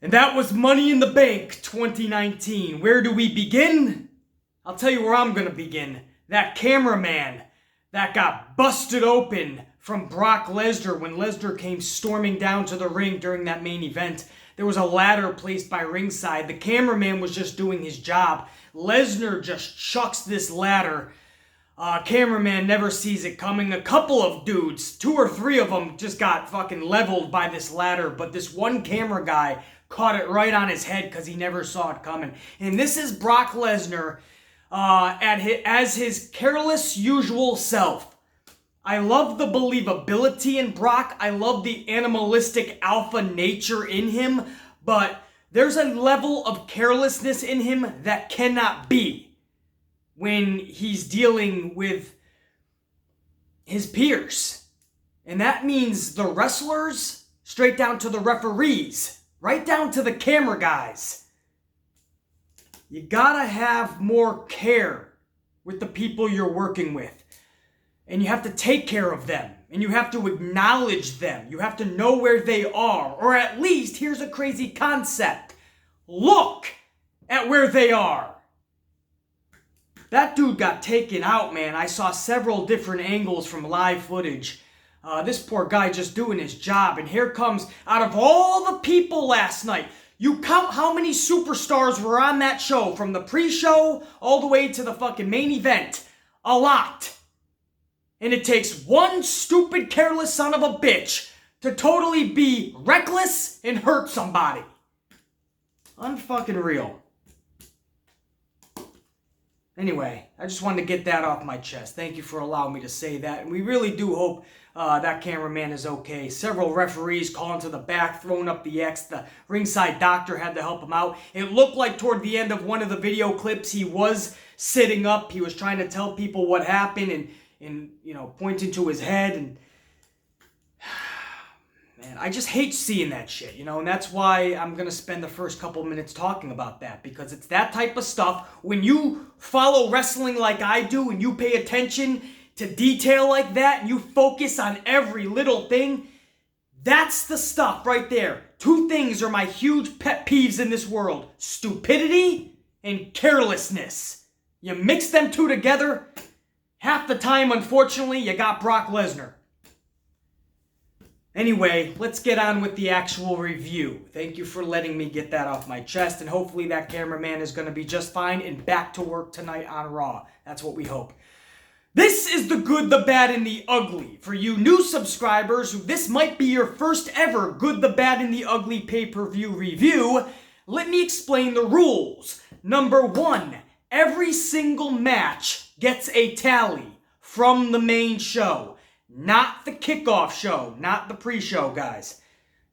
And that was Money in the Bank 2019. Where do we begin? I'll tell you where I'm going to begin. That cameraman that got busted open from Brock Lesnar when Lesnar came storming down to the ring during that main event. There was a ladder placed by ringside. The cameraman was just doing his job. Lesnar just chucks this ladder. Cameraman never sees it coming. A couple of dudes, 2 or 3 of them, just got fucking leveled by this ladder. But this one camera guy caught it right on his head because he never saw it coming. And this is Brock Lesnar as his careless usual self. I love the believability in Brock. I love the animalistic alpha nature in him. But there's a level of carelessness in him that cannot be when he's dealing with his peers. And that means the wrestlers, straight down to the referees, right down to the camera guys. You gotta have more care with the people you're working with. And you have to take care of them. And you have to acknowledge them. You have to know where they are. Or at least, here's a crazy concept. Look at where they are. That dude got taken out, man. I saw several different angles from live footage. This poor guy just doing his job. And here comes, out of all the people last night, you count how many superstars were on that show, from the pre-show all the way to the fucking main event. A lot. And it takes one stupid, careless son of a bitch to totally be reckless and hurt somebody. Unfucking real. Anyway, I just wanted to get that off my chest. Thank you for allowing me to say that. And we really do hope that cameraman is okay. Several referees calling to the back, throwing up the X. The ringside doctor had to help him out. It looked like toward the end of one of the video clips, he was sitting up. He was trying to tell people what happened and you know, pointing to his head. And man, I just hate seeing that shit, you know, and that's why I'm going to spend the first couple minutes talking about that, because it's that type of stuff. When you follow wrestling like I do and you pay attention to detail like that and you focus on every little thing, that's the stuff right there. 2 things are my huge pet peeves in this world: stupidity and carelessness. You mix them 2 together, half the time, unfortunately, you got Brock Lesnar. Anyway, let's get on with the actual review. Thank you for letting me get that off my chest, and hopefully that cameraman is going to be just fine and back to work tonight on Raw. That's what we hope. This is the good, the bad, and the ugly. For you new subscribers, this might be your first ever good, the bad, and the ugly pay-per-view review. Let me explain the rules. Number 1, every single match gets a tally from the main show. Not the kickoff show, not the pre-show, guys.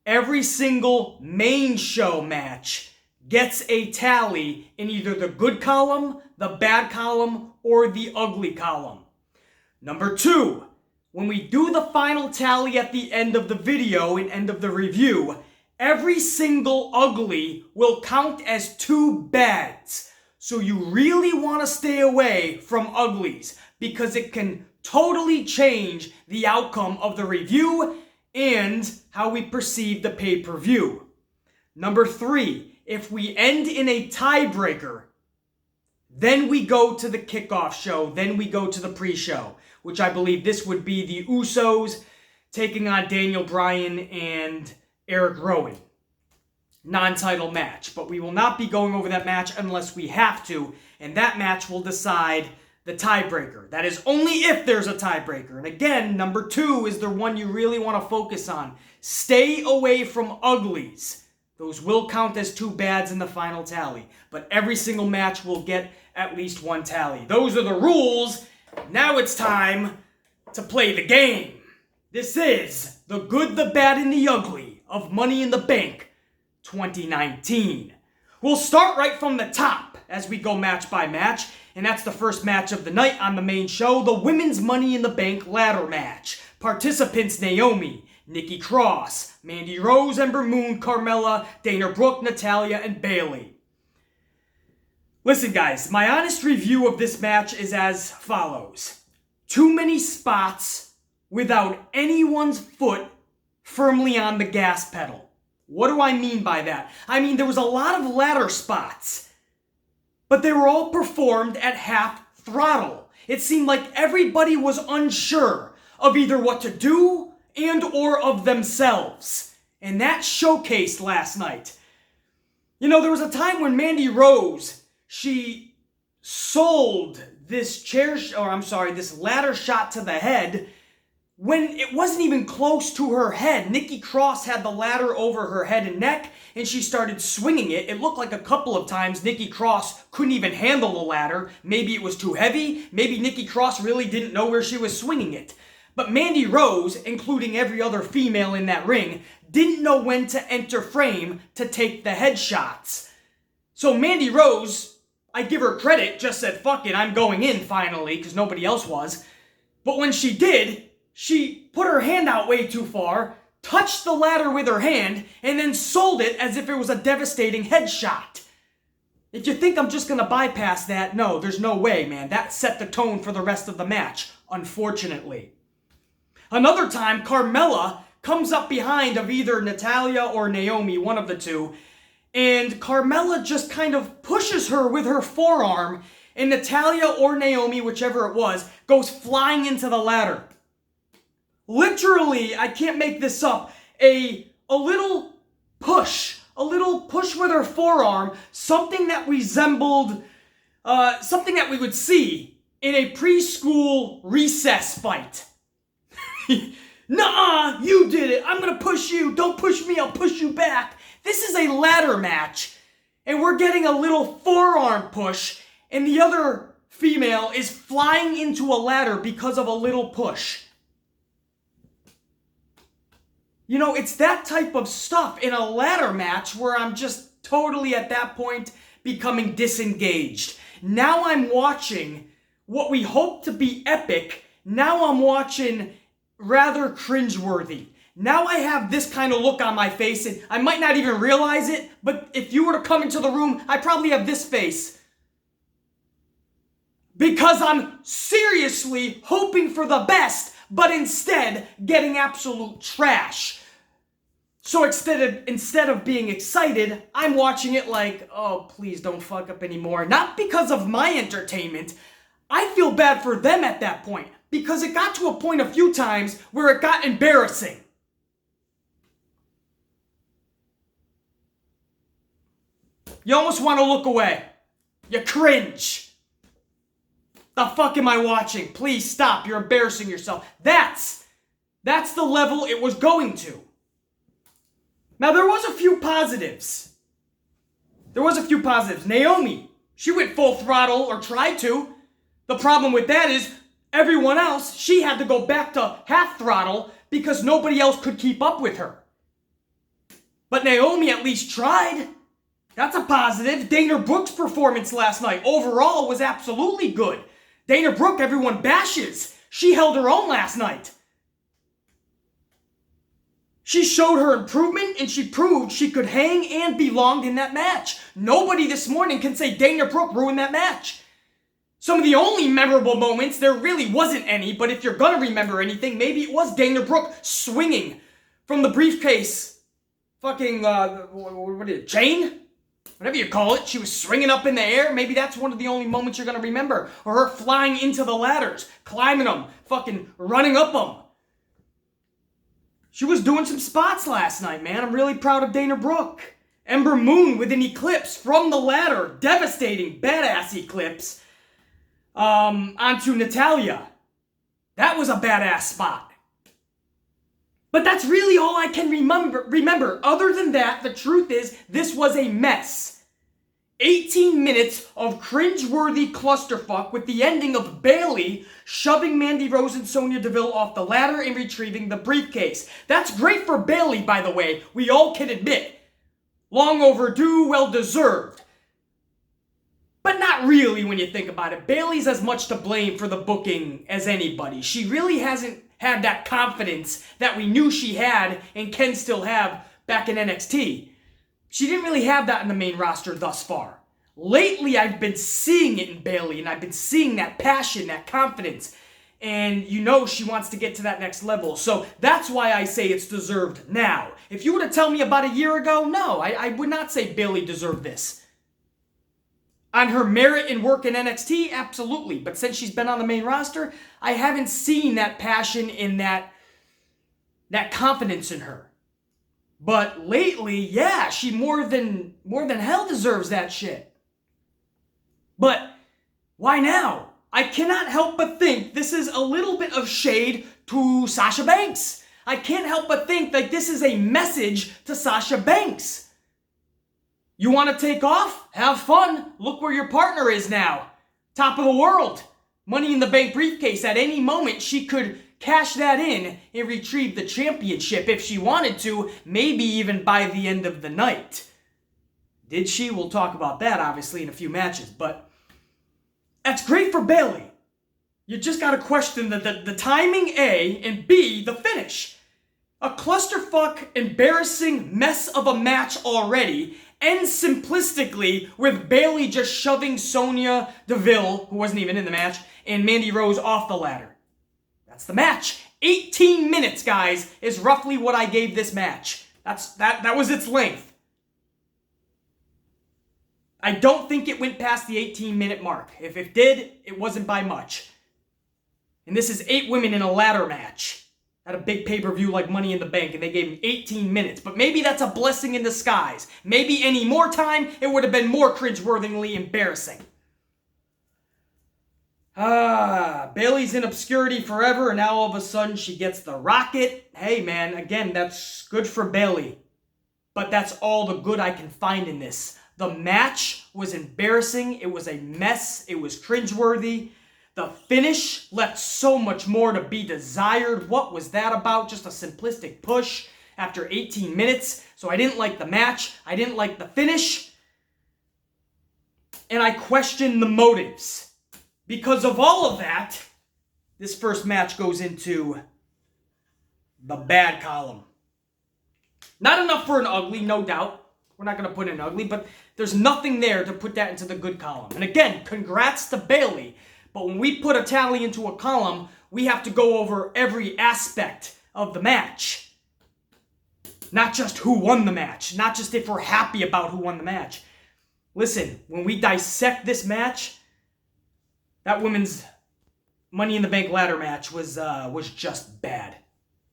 Every single main show match gets a tally in either the good column, the bad column, or the ugly column. Number 2, when we do the final tally at the end of the video and end of the review, every single ugly will count as 2 bads. So you really want to stay away from uglies, because it can totally change the outcome of the review and how we perceive the pay-per-view. Number 3, if we end in a tiebreaker, then we go to the kickoff show, then we go to the pre-show, which I believe this would be the Usos taking on Daniel Bryan and Eric Rowan. Non-title match, but we will not be going over that match unless we have to, and that match will decide the tiebreaker. That is only if there's a tiebreaker. And again, number 2 is the one you really want to focus on. Stay away from uglies. Those will count as 2 bads in the final tally, but every single match will get at least 1 tally. Those are the rules. Now it's time to play the game. This is the good, the bad, and the ugly of Money in the Bank 2019. We'll start right from the top as we go match by match, and that's the first match of the night on the main show, the Women's Money in the Bank ladder match. Participants: Naomi, Nikki Cross, Mandy Rose, Ember Moon, Carmella, Dana Brooke, Natalya, and Bayley. Listen, guys, my honest review of this match is as follows. Too many spots without anyone's foot firmly on the gas pedal. What do I mean by that? I mean, there was a lot of ladder spots, but they were all performed at half throttle. It seemed like everybody was unsure of either what to do and or of themselves. And that showcased last night. You know, there was a time when Mandy Rose, she sold this this ladder shot to the head when it wasn't even close to her head. Nikki Cross had the ladder over her head and neck, and she started swinging it. It looked like a couple of times Nikki Cross couldn't even handle the ladder. Maybe it was too heavy. Maybe Nikki Cross really didn't know where she was swinging it. But Mandy Rose, including every other female in that ring, didn't know when to enter frame to take the headshots. So Mandy Rose, I give her credit, just said, fuck it, I'm going in finally, because nobody else was. But when she did, she put her hand out way too far, touched the ladder with her hand, and then sold it as if it was a devastating headshot. If you think I'm just going to bypass that, no, there's no way, man. That set the tone for the rest of the match, unfortunately. Another time, Carmella comes up behind of either Natalya or Naomi, one of the two, and Carmella just kind of pushes her with her forearm, and Natalya or Naomi, whichever it was, goes flying into the ladder. Literally, I can't make this up, a little push with her forearm, something that resembled, something that we would see in a preschool recess fight. Nuh-uh, you did it. I'm going to push you. Don't push me. I'll push you back. This is a ladder match, and we're getting a little forearm push, and the other female is flying into a ladder because of a little push. You know, it's that type of stuff in a ladder match where I'm just totally at that point becoming disengaged. Now I'm watching what we hope to be epic. Now I'm watching rather cringeworthy. Now I have this kind of look on my face, and I might not even realize it, but if you were to come into the room, I probably have this face. Because I'm seriously hoping for the best, but instead getting absolute trash. So instead of being excited, I'm watching it like, oh, please don't fuck up anymore. Not because of my entertainment. I feel bad for them at that point, because it got to a point a few times where it got embarrassing. You almost want to look away. You cringe. The fuck am I watching? Please stop. You're embarrassing yourself. That's the level it was going to. Now, there was a few positives. Naomi, she went full throttle, or tried to. The problem with that is everyone else, she had to go back to half throttle because nobody else could keep up with her. But Naomi at least tried. That's a positive. Dana Brooke's performance last night overall was absolutely good. Dana Brooke, everyone bashes. She held her own last night. She showed her improvement, and she proved she could hang and belonged in that match. Nobody this morning can say Dana Brooke ruined that match. Some of the only memorable moments, there really wasn't any, but if you're gonna remember anything, maybe it was Dana Brooke swinging from the briefcase. Fucking, chain? Whatever you call it. She was swinging up in the air. Maybe that's one of the only moments you're gonna remember. Or her flying into the ladders, climbing them, fucking running up them. She was doing some spots last night, man. I'm really proud of Dana Brooke. Ember Moon with an eclipse from the ladder. Devastating, badass eclipse. Onto Natalya. That was a badass spot. But that's really all I can remember. Other than that, the truth is, this was a mess. 18 minutes of cringeworthy clusterfuck with the ending of Bayley shoving Mandy Rose and Sonya Deville off the ladder and retrieving the briefcase. That's great for Bayley, by the way. We all can admit. Long overdue, well deserved. But not really when you think about it. Bayley's as much to blame for the booking as anybody. She really hasn't had that confidence that we knew she had and can still have back in NXT. She didn't really have that in the main roster thus far. Lately, I've been seeing it in Bayley, and I've been seeing that passion, that confidence. and you know she wants to get to that next level. So that's why I say it's deserved now. If you were to tell me about a year ago, no, I would not say Bayley deserved this. On her merit and work in NXT, absolutely. But since she's been on the main roster, I haven't seen that passion and that confidence in her. But lately, yeah, she more than hell deserves that shit. But why now? I cannot help but think this is a little bit of shade to Sasha Banks. I can't help but think that this is a message to Sasha Banks. You want to take off? Have fun. Look where your partner is now. Top of the world. Money in the Bank briefcase. At any moment, she could cash that in and retrieve the championship if she wanted to, maybe even by the end of the night. Did she? We'll talk about that, obviously, in a few matches. But that's great for Bayley. You just got to question the timing, A, and B, the finish. A clusterfuck, embarrassing mess of a match already ends simplistically with Bayley just shoving Sonya Deville, who wasn't even in the match, and Mandy Rose off the ladder. That's the match. 18 minutes, guys, is roughly what I gave this match. That was its length. I don't think it went past the 18-minute mark. If it did, it wasn't by much. And this is 8 women in a ladder match at a big pay-per-view like Money in the Bank, and they gave him 18 minutes. But maybe that's a blessing in disguise. Maybe any more time, it would have been more cringeworthily embarrassing. Bayley's in obscurity forever, and now all of a sudden she gets the rocket. Hey, man, again, that's good for Bayley. But that's all the good I can find in this. The match was embarrassing. It was a mess. It was cringeworthy. The finish left so much more to be desired. What was that about? Just a simplistic push after 18 minutes. So I didn't like the match. I didn't like the finish. And I questioned the motives. Because of all of that, this first match goes into the bad column. Not enough for an ugly, no doubt. We're not going to put in ugly, but there's nothing there to put that into the good column. And again, congrats to Bayley. But when we put a tally into a column, we have to go over every aspect of the match. Not just who won the match. Not just if we're happy about who won the match. Listen, when we dissect this match, that women's Money in the Bank ladder match was just bad.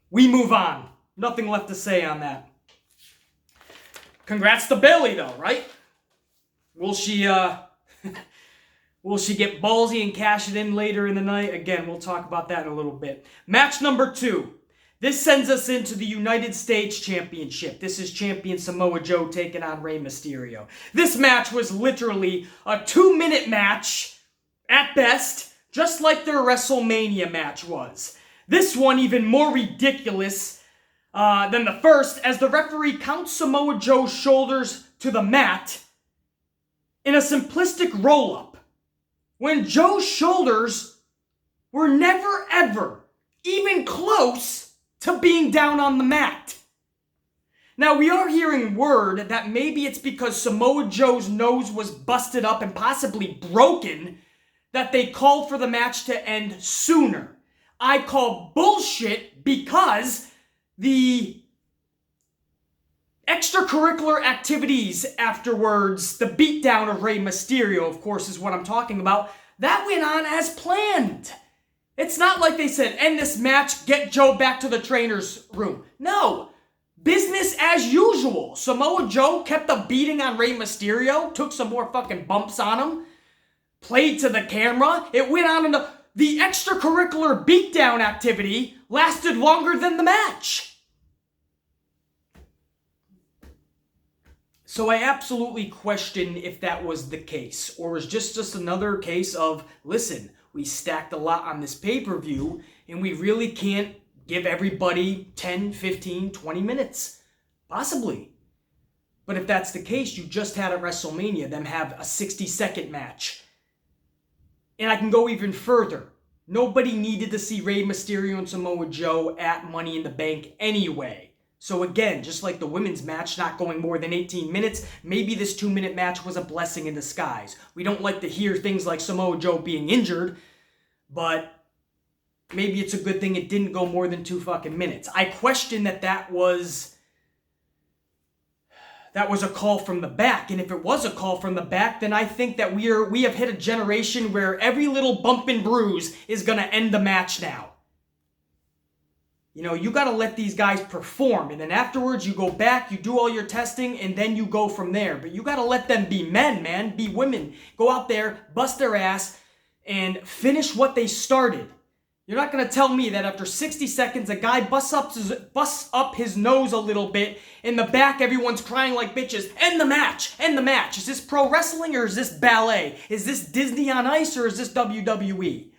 We move on. Nothing left to say on that. Congrats to Bayley, though, right? Will she will she get ballsy and cash it in later in the night? Again, we'll talk about that in a little bit. Match number 2. This sends us into the United States Championship. This is champion Samoa Joe taking on Rey Mysterio. This match was literally a 2-minute match, at best, just like their WrestleMania match was. This one even more ridiculous than the first, as the referee counts Samoa Joe's shoulders to the mat in a simplistic roll-up, when Joe's shoulders were never ever even close to being down on the mat. Now, we are hearing word that maybe it's because Samoa Joe's nose was busted up and possibly broken that they called for the match to end sooner. I call bullshit because the extracurricular activities afterwards, the beatdown of Rey Mysterio, of course, is what I'm talking about, that went on as planned. It's not like they said, end this match, get Joe back to the trainer's room. No. Business as usual. Samoa Joe kept a beating on Rey Mysterio, took some more fucking bumps on him, played to the camera. It went on into the extracurricular beatdown activity lasted longer than the match. So I absolutely question if that was the case, or was just another case of, listen, we stacked a lot on this pay-per-view, and we really can't give everybody 10, 15, 20 minutes. Possibly. But if that's the case, you just had at WrestleMania them have a 60-second match. And I can go even further. Nobody needed to see Rey Mysterio and Samoa Joe at Money in the Bank anyway. So again, just like the women's match not going more than 18 minutes, maybe this 2-minute match was a blessing in disguise. We don't like to hear things like Samoa Joe being injured, but maybe it's a good thing it didn't go more than 2 fucking minutes. I question that was a call from the back. And if it was a call from the back, then I think that we have hit a generation where every little bump and bruise is going to end the match now. You know, you got to let these guys perform. And then afterwards, you go back, you do all your testing, and then you go from there. But you got to let them be men, man. Be women. Go out there, bust their ass, and finish what they started. You're not going to tell me that after 60 seconds, a guy busts up his nose a little bit. In the back, everyone's crying like bitches. End the match. End the match. Is this pro wrestling or is this ballet? Is this Disney on Ice or is this WWE?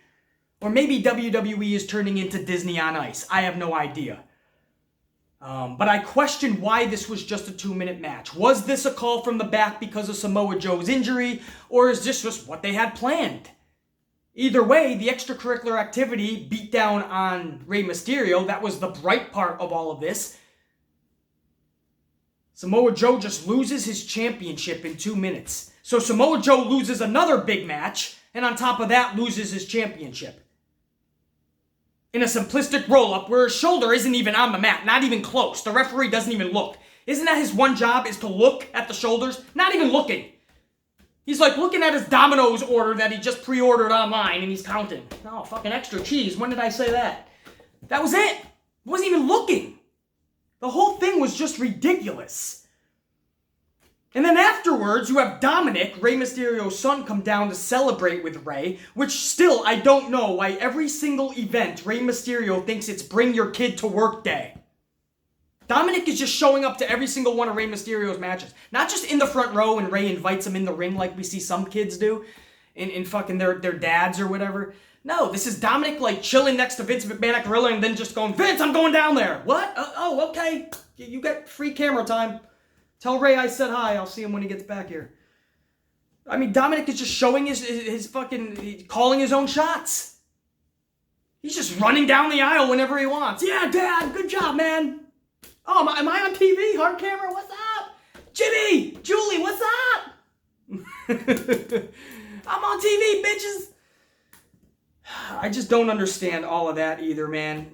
Or maybe WWE is turning into Disney on Ice. I have no idea. But I question why this was just a 2-minute match. Was this a call from the back because of Samoa Joe's injury? Or is this just what they had planned? Either way, the extracurricular activity beat down on Rey Mysterio. That was the bright part of all of this. Samoa Joe just loses his championship in 2 minutes. So Samoa Joe loses another big match, and on top of that, loses his championship. In a simplistic roll-up where his shoulder isn't even on the mat, not even close. The referee doesn't even look. Isn't that his one job, is to look at the shoulders? Not even looking. He's like looking at his Domino's order that he just pre-ordered online and he's counting. Oh, fucking extra cheese. When did I say that? That was it. He wasn't even looking. The whole thing was just ridiculous. And then afterwards, you have Dominic, Rey Mysterio's son, come down to celebrate with Rey, which still, I don't know why every single event, Rey Mysterio thinks it's bring your kid to work day. Dominic is just showing up to every single one of Rey Mysterio's matches. Not just in the front row and Rey invites him in the ring like we see some kids do in fucking their dads or whatever. No, this is Dominic like chilling next to Vince McMahon at Gorilla and then just going, Vince, I'm going down there. What? Oh, okay. You got free camera time. Tell Rey I said hi. I'll see him when he gets back here. I mean, Dominic is just showing his fucking, calling his own shots. He's just running down the aisle whenever he wants. Yeah, Dad, good job, man. Oh, am I on TV? Hard camera? What's up? Jimmy! Julie, what's up? I'm on TV, bitches! I just don't understand all of that either, man.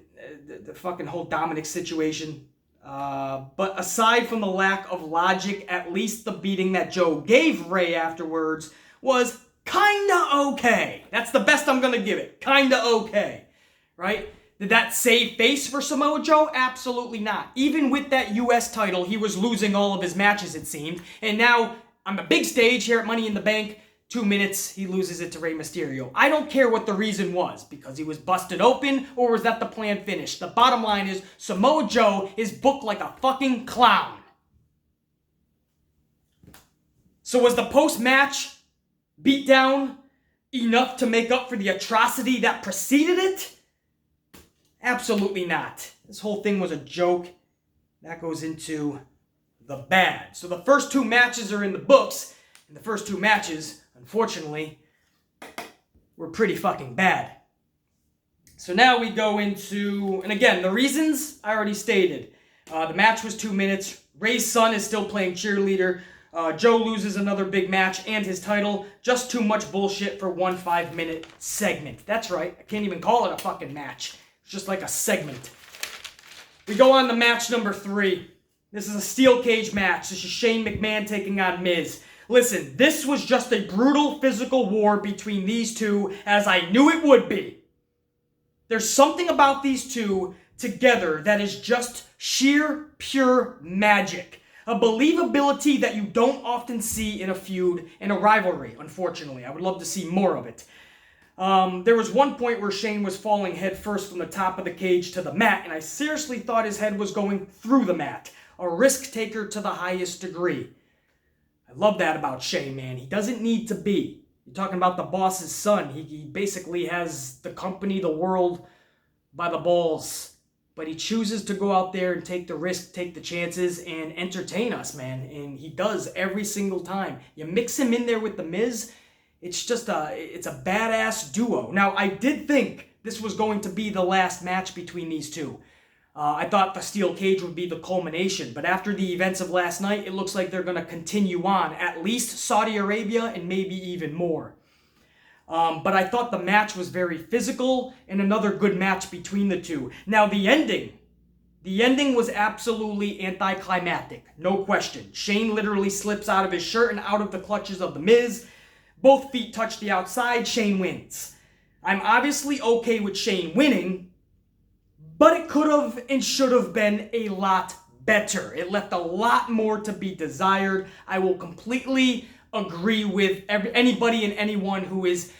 The fucking whole Dominic situation. But aside from the lack of logic, at least the beating that Joe gave Rey afterwards was kinda okay. That's the best I'm gonna give it. Kinda okay. Right? Did that save face for Samoa Joe? Absolutely not. Even with that US title, he was losing all of his matches, it seemed. And now, on the big stage here at Money in the Bank, 2 minutes, he loses it to Rey Mysterio. I don't care what the reason was. Because he was busted open, or was that the plan finish? The bottom line is, Samoa Joe is booked like a fucking clown. So was the post-match beatdown enough to make up for the atrocity that preceded it? Absolutely not. This whole thing was a joke. That goes into the bad. So the first 2 matches are in the books, and the first 2 matches, unfortunately, were pretty fucking bad. So now we go into, and again, the reasons I already stated. The match was 2 minutes. Rey's son is still playing cheerleader. Joe loses another big match and his title. Just too much bullshit for 1 5-minute segment. That's right. I can't even call it a fucking match. Just like a segment. We go on to match number 3. This is a steel cage match. This is Shane McMahon taking on Miz. Listen, this was just a brutal physical war between these two, as I knew it would be. There's something about these two together that is just sheer, pure magic. A believability that you don't often see in a feud, in a rivalry, unfortunately. I would love to see more of it. There was one point where Shane was falling head first from the top of the cage to the mat, and I seriously thought his head was going through the mat. A risk taker to the highest degree. I love that about Shane, man. He doesn't need to be. You're talking about the boss's son. He basically has the company, the world, by the balls. But he chooses to go out there and take the risk, take the chances, and entertain us, man. And he does every single time. You mix him in there with The Miz, it's a badass duo. Now, I did think this was going to be the last match between these two. I thought the steel cage would be the culmination, but after the events of last night, it looks like they're going to continue on, at least Saudi Arabia and maybe even more. But I thought the match was very physical and another good match between the two. Now, the ending was absolutely anticlimactic, no question. Shane literally slips out of his shirt and out of the clutches of The Miz. Both feet touch the outside, Shane wins. I'm obviously okay with Shane winning, but it could have and should have been a lot better. It left a lot more to be desired. I will completely agree with anybody and anyone who is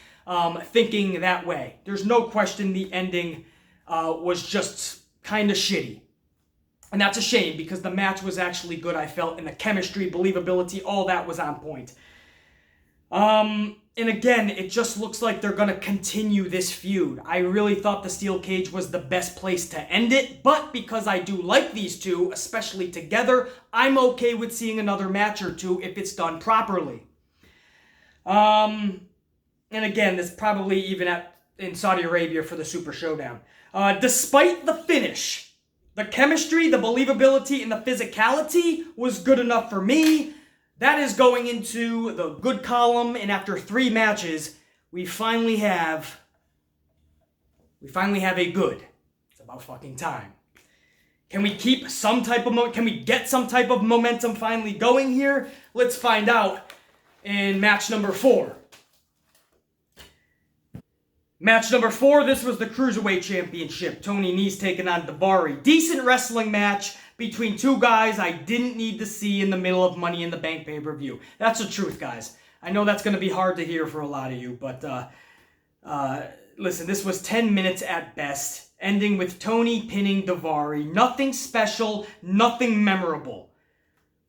thinking that way. There's no question the ending was just kind of shitty. And that's a shame because the match was actually good, I felt, and the chemistry, believability, all that was on point. And again, it just looks like they're going to continue this feud. I really thought the steel cage was the best place to end it, but because I do like these two, especially together, I'm okay with seeing another match or two if it's done properly. And again, this probably even in Saudi Arabia for the Super Showdown. Despite the finish, the chemistry, the believability, and the physicality was good enough for me. That is going into the good column, and after 3 matches, we finally have a good. It's about fucking time. Can we keep some type of can we get some type of momentum finally going here? Let's find out in match number 4. Match number 4, this was the Cruiserweight Championship. Tony Nese taking on Daivari. Decent wrestling match between two guys I didn't need to see in the middle of Money in the Bank pay-per-view. That's the truth, guys. I know that's going to be hard to hear for a lot of you, but listen, this was 10 minutes at best, ending with Tony pinning Daivari. Nothing special, nothing memorable.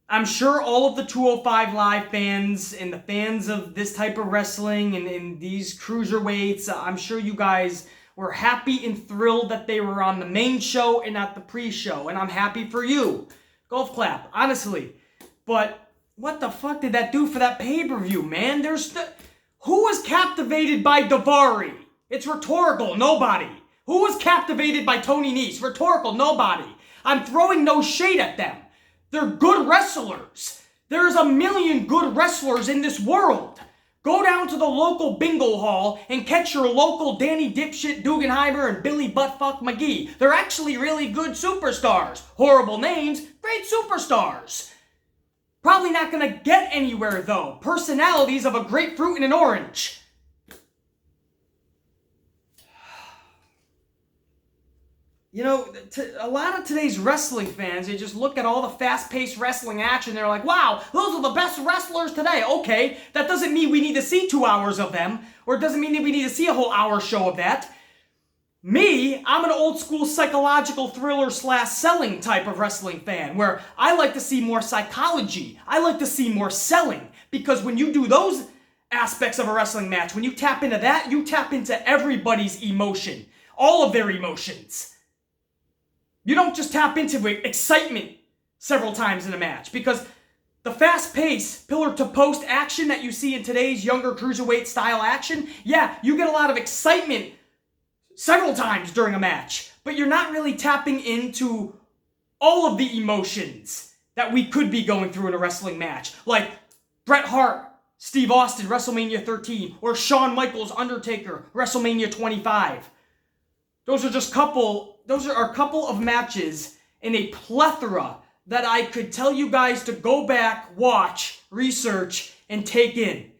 I'm sure all of the 205 Live fans and the fans of this type of wrestling and these cruiserweights, I'm sure you guys were happy and thrilled that they were on the main show and not the pre-show. And I'm happy for you. Golf clap, honestly. But what the fuck did that do for that pay-per-view, man? Who was captivated by Daivari? It's rhetorical, nobody. Who was captivated by Tony Nese? Rhetorical, nobody. I'm throwing no shade at them. They're good wrestlers. There's a million good wrestlers in this world. Go down to the local bingo hall and catch your local Danny Dipshit Dugenheimer and Billy Buttfuck McGee. They're actually really good superstars. Horrible names, great superstars. Probably not going to get anywhere, though. Personalities of a grapefruit and an orange. You know, a lot of today's wrestling fans, they just look at all the fast-paced wrestling action. They're like, wow, those are the best wrestlers today. Okay, that doesn't mean we need to see 2 hours of them, or it doesn't mean that we need to see a whole hour show of that. Me, I'm an old-school psychological thriller/selling type of wrestling fan, where I like to see more psychology. I like to see more selling, because when you do those aspects of a wrestling match, when you tap into that, you tap into everybody's emotion, all of their emotions. You don't just tap into excitement several times in a match, because the fast-paced, pillar-to-post action that you see in today's younger cruiserweight style action, yeah, you get a lot of excitement several times during a match, but you're not really tapping into all of the emotions that we could be going through in a wrestling match, like Bret Hart, Steve Austin, WrestleMania 13, or Shawn Michaels, Undertaker, WrestleMania 25. Those are a couple of matches in a plethora that I could tell you guys to go back, watch, research, and take in.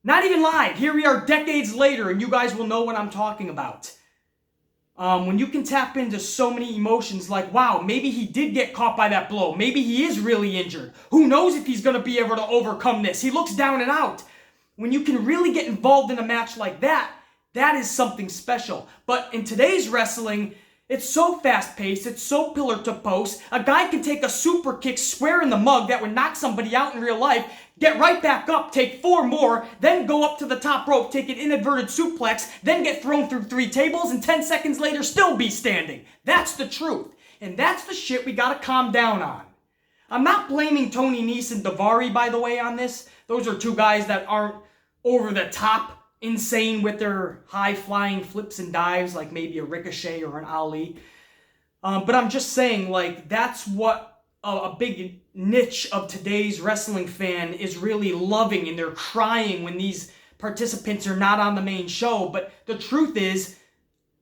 Not even live. Here we are decades later, and you guys will know what I'm talking about. When you can tap into so many emotions like, wow, maybe he did get caught by that blow. Maybe he is really injured. Who knows if he's going to be able to overcome this? He looks down and out. When you can really get involved in a match like that, that is something special. But in today's wrestling, it's so fast-paced, it's so pillar-to-post. A guy can take a super kick square in the mug that would knock somebody out in real life, get right back up, take 4 more, then go up to the top rope, take an inverted suplex, then get thrown through 3 tables, and 10 seconds later still be standing. That's the truth. And that's the shit we gotta calm down on. I'm not blaming Tony Nese and Daivari, by the way, on this. Those are 2 guys that aren't over the top insane with their high-flying flips and dives like maybe a Ricochet or an Ali. But I'm just saying, like, that's what a big niche of today's wrestling fan is really loving, and they're crying when these participants are not on the main show, but the truth is,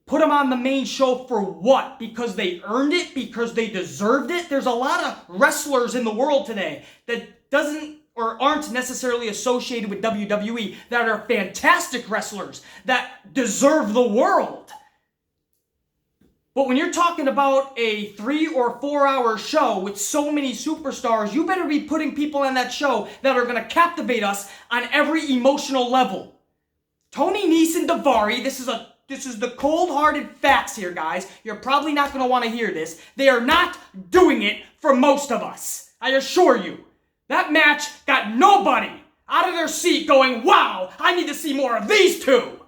put them on the main show for what? Because they earned it? Because they deserved it? There's a lot of wrestlers in the world today that doesn't or aren't necessarily associated with WWE that are fantastic wrestlers that deserve the world. But when you're talking about a 3 or 4 hour show with so many superstars, you better be putting people on that show that are going to captivate us on every emotional level. Tony Nese and Daivari, this is the cold-hearted facts here, guys. You're probably not going to want to hear this. They are not doing it for most of us. I assure you. That match got nobody out of their seat going, wow, I need to see more of these two.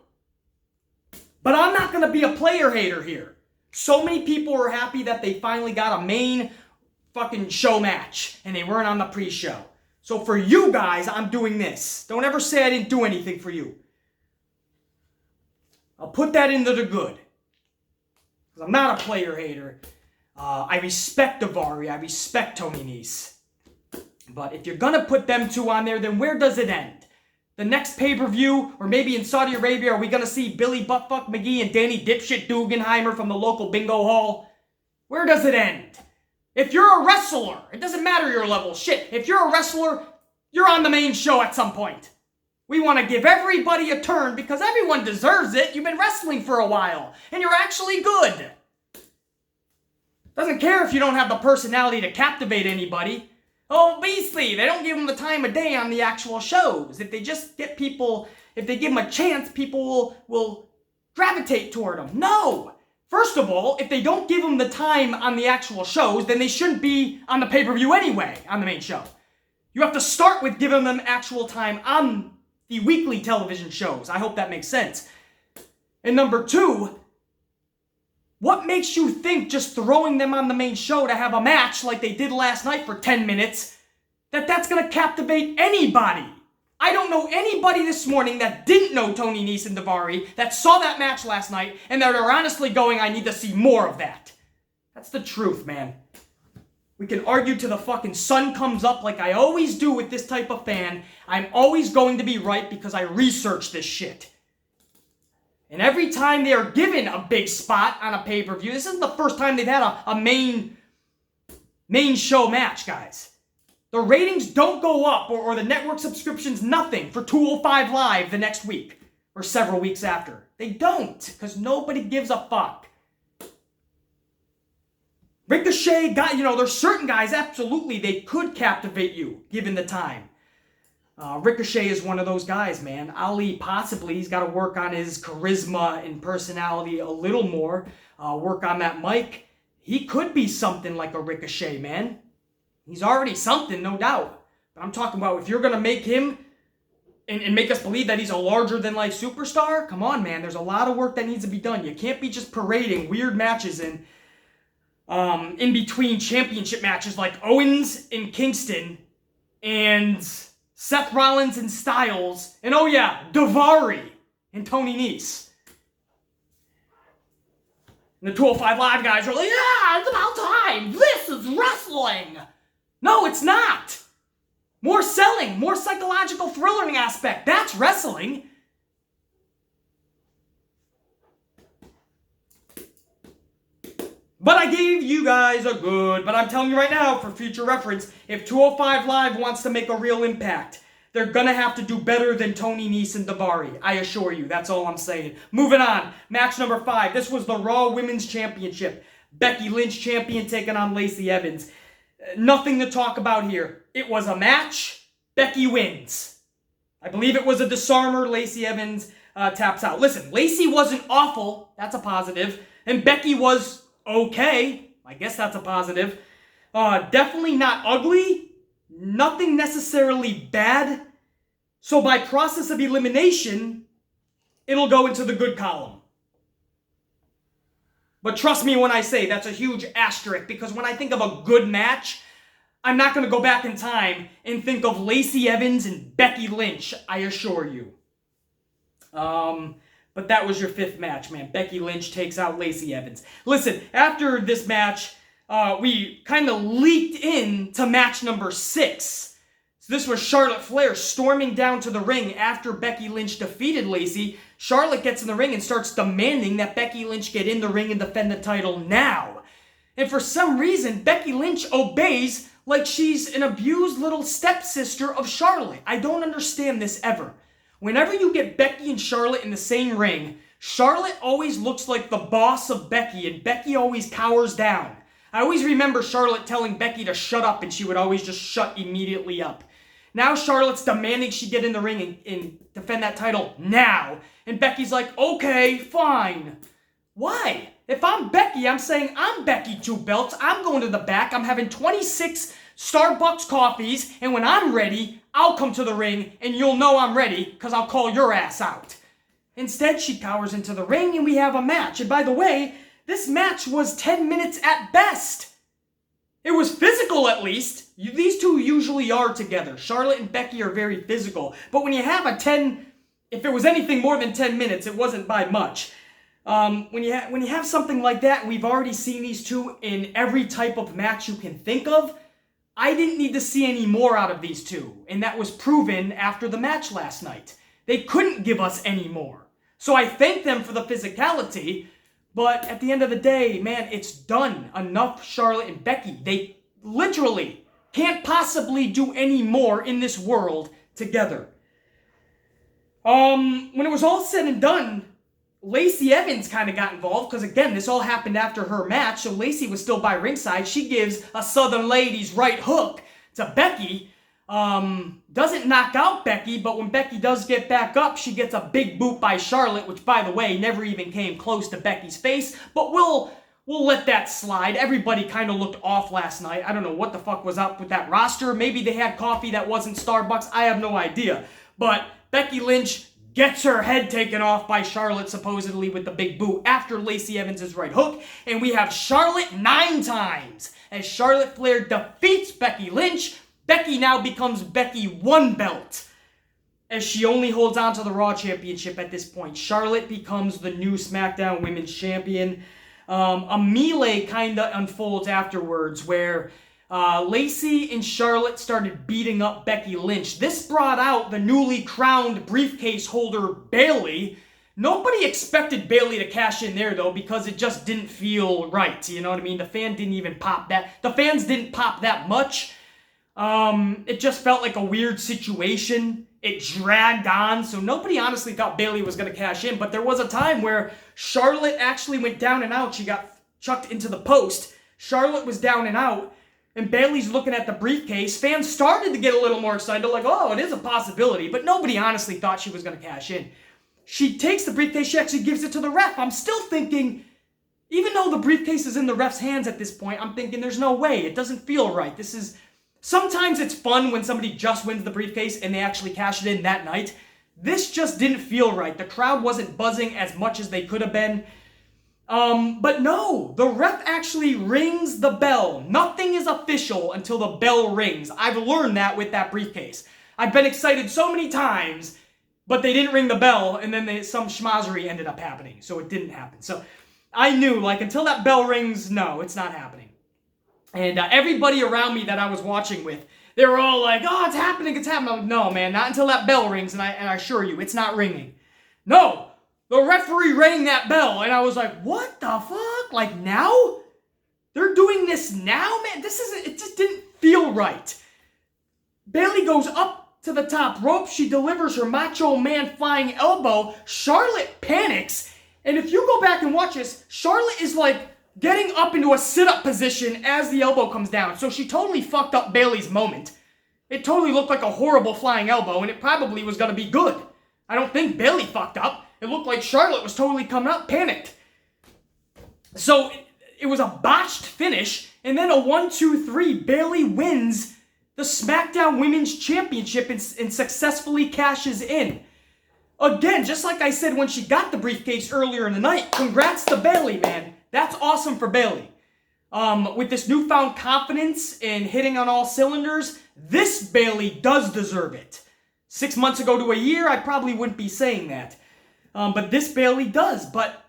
But I'm not going to be a player hater here. So many people were happy that they finally got a main fucking show match and they weren't on the pre-show. So for you guys, I'm doing this. Don't ever say I didn't do anything for you. I'll put that into the good. Because I'm not a player hater. I respect Daivari. I respect Tony Nese. But if you're going to put them two on there, then where does it end? The next pay-per-view, or maybe in Saudi Arabia, are we going to see Billy Buttfuck McGee and Danny Dipshit Dugenheimer from the local bingo hall? Where does it end? If you're a wrestler, it doesn't matter your level. Shit, if you're a wrestler, you're on the main show at some point. We want to give everybody a turn because everyone deserves it. You've been wrestling for a while, and you're actually good. Doesn't care if you don't have the personality to captivate anybody. Obviously, they don't give them the time of day on the actual shows. If they just get people, if they give them a chance, people will gravitate toward them. No! First of all, if they don't give them the time on the actual shows, then they shouldn't be on the pay-per-view anyway, on the main show. You have to start with giving them actual time on the weekly television shows. I hope that makes sense. And number two, what makes you think just throwing them on the main show to have a match like they did last night for 10 minutes, that's going to captivate anybody? I don't know anybody this morning that didn't know Tony Nese and Daivari, that saw that match last night, and that are honestly going, I need to see more of that. That's the truth, man. We can argue till the fucking sun comes up like I always do with this type of fan. I'm always going to be right because I research this shit. And every time they are given a big spot on a pay-per-view, this isn't the first time they've had a main show match, guys. The ratings don't go up, or the network subscriptions, nothing, for 205 Live the next week, or several weeks after. They don't, because nobody gives a fuck. Ricochet, there's certain guys, absolutely, they could captivate you, given the time. Ricochet is one of those guys, man. Ali, possibly, he's got to work on his charisma and personality a little more. Work on that mic. He could be something like a Ricochet, man. He's already something, no doubt. But I'm talking about if you're going to make him and make us believe that he's a larger-than-life superstar, come on, man. There's a lot of work that needs to be done. You can't be just parading weird matches in between championship matches like Owens and Kingston and Seth Rollins and Styles, and oh yeah, Daivari and Tony Nese. And the 205 Live guys are like, yeah, it's about time. This is wrestling. No, it's not. More selling, more psychological thrillering aspect. That's wrestling. But I gave you guys a good, but I'm telling you right now, for future reference, if 205 Live wants to make a real impact, they're going to have to do better than Tony Nese and Daivari. I assure you, that's all I'm saying. Moving on, match number 5. This was the Raw Women's Championship. Becky Lynch champion taking on Lacey Evans. Nothing to talk about here. It was a match. Becky wins. I believe it was a disarmer. Lacey Evans taps out. Listen, Lacey wasn't awful. That's a positive. And Becky was okay. I guess that's a positive. Definitely not ugly. Nothing necessarily bad. So by process of elimination, it'll go into the good column. But trust me when I say that's a huge asterisk, because when I think of a good match, I'm not going to go back in time and think of Lacey Evans and Becky Lynch, I assure you. But that was your 5th match, man. Becky Lynch takes out Lacey Evans. Listen, after this match, we kind of leaked into match number 6. So This was Charlotte Flair storming down to the ring after Becky Lynch defeated Lacey. Charlotte gets in the ring and starts demanding that Becky Lynch get in the ring and defend the title now. And for some reason, Becky Lynch obeys like she's an abused little stepsister of Charlotte. I don't understand this ever. Whenever you get Becky and Charlotte in the same ring, Charlotte always looks like the boss of Becky, and Becky always cowers down. I always remember Charlotte telling Becky to shut up, and she would always just shut immediately up. Now Charlotte's demanding she get in the ring and defend that title now. And Becky's like, okay, fine. Why? If I'm Becky, I'm saying I'm Becky 2 belts. I'm going to the back. I'm having 26 Starbucks coffees. And when I'm ready, I'll come to the ring. And you'll know I'm ready because I'll call your ass out. Instead, she cowers into the ring and we have a match. And by the way, this match was 10 minutes at best. It was physical, at least. These two usually are together. Charlotte and Becky are very physical. But when you have if it was anything more than 10 minutes, it wasn't by much. When you have something like that, and we've already seen these two in every type of match you can think of, I didn't need to see any more out of these two. And that was proven after the match last night. They couldn't give us any more. So I thank them for the physicality. But at the end of the day, man, it's done. Enough Charlotte and Becky. They literally can't possibly do any more in this world together. When it was all said and done, Lacey Evans kind of got involved because, again, this all happened after her match, so Lacey was still by ringside. She gives a Southern Lady's right hook to Becky. Doesn't knock out Becky, but when Becky does get back up, she gets a big boot by Charlotte, which, by the way, never even came close to Becky's face. But we'll let that slide. Everybody kind of looked off last night. I don't know what the fuck was up with that roster. Maybe they had coffee that wasn't Starbucks. I have no idea. But Becky Lynch gets her head taken off by Charlotte, supposedly with the big boot, after Lacey Evans' right hook. And we have Charlotte 9 times as Charlotte Flair defeats Becky Lynch. Becky now becomes Becky 1 belt, as she only holds on to the Raw Championship at this point. Charlotte becomes the new SmackDown Women's Champion. A melee kind of unfolds afterwards where Lacey and Charlotte started beating up Becky Lynch. This brought out the newly crowned briefcase holder, Bayley. Nobody expected Bayley to cash in there, though, because it just didn't feel right. You know what I mean? The fans didn't pop that much. It just felt like a weird situation. It dragged on, so nobody honestly thought Bayley was going to cash in, but there was a time where Charlotte actually went down and out. She got chucked into the post. Charlotte was down and out, and Bayley's looking at the briefcase. Fans started to get a little more excited, like, oh, it is a possibility, but nobody honestly thought she was going to cash in. She takes the briefcase, she actually gives it to the ref. I'm still thinking, even though the briefcase is in the ref's hands at this point, I'm thinking there's no way. It doesn't feel right. Sometimes it's fun when somebody just wins the briefcase and they actually cash it in that night. This just didn't feel right. The crowd wasn't buzzing as much as they could have been. But no, the ref actually rings the bell. Nothing is official until the bell rings. I've learned that with that briefcase. I've been excited so many times, but they didn't ring the bell, and then some schmozzery ended up happening, so it didn't happen. So I knew, until that bell rings, no, it's not happening. And everybody around me that I was watching with, they were all like, oh, it's happening. I'm like, no, man, not until that bell rings, and I assure you, it's not ringing. No, the referee rang that bell, and I was like, what the fuck? Now? They're doing this now, man? It just didn't feel right. Bayley goes up to the top rope. She delivers her Macho Man flying elbow. Charlotte panics, and if you go back and watch this, Charlotte is getting up into a sit-up position as the elbow comes down. So she totally fucked up Bayley's moment. It totally looked like a horrible flying elbow, and it probably was going to be good. I don't think Bayley fucked up. It looked like Charlotte was totally coming up, panicked. So it was a botched finish, and then a 1-2-3. Bayley wins the SmackDown Women's Championship and successfully cashes in. Again, just like I said when she got the briefcase earlier in the night, congrats to Bayley, man. That's awesome for Bayley. With this newfound confidence in hitting on all cylinders, this Bayley does deserve it. 6 months ago to a year, I probably wouldn't be saying that. But this Bayley does. But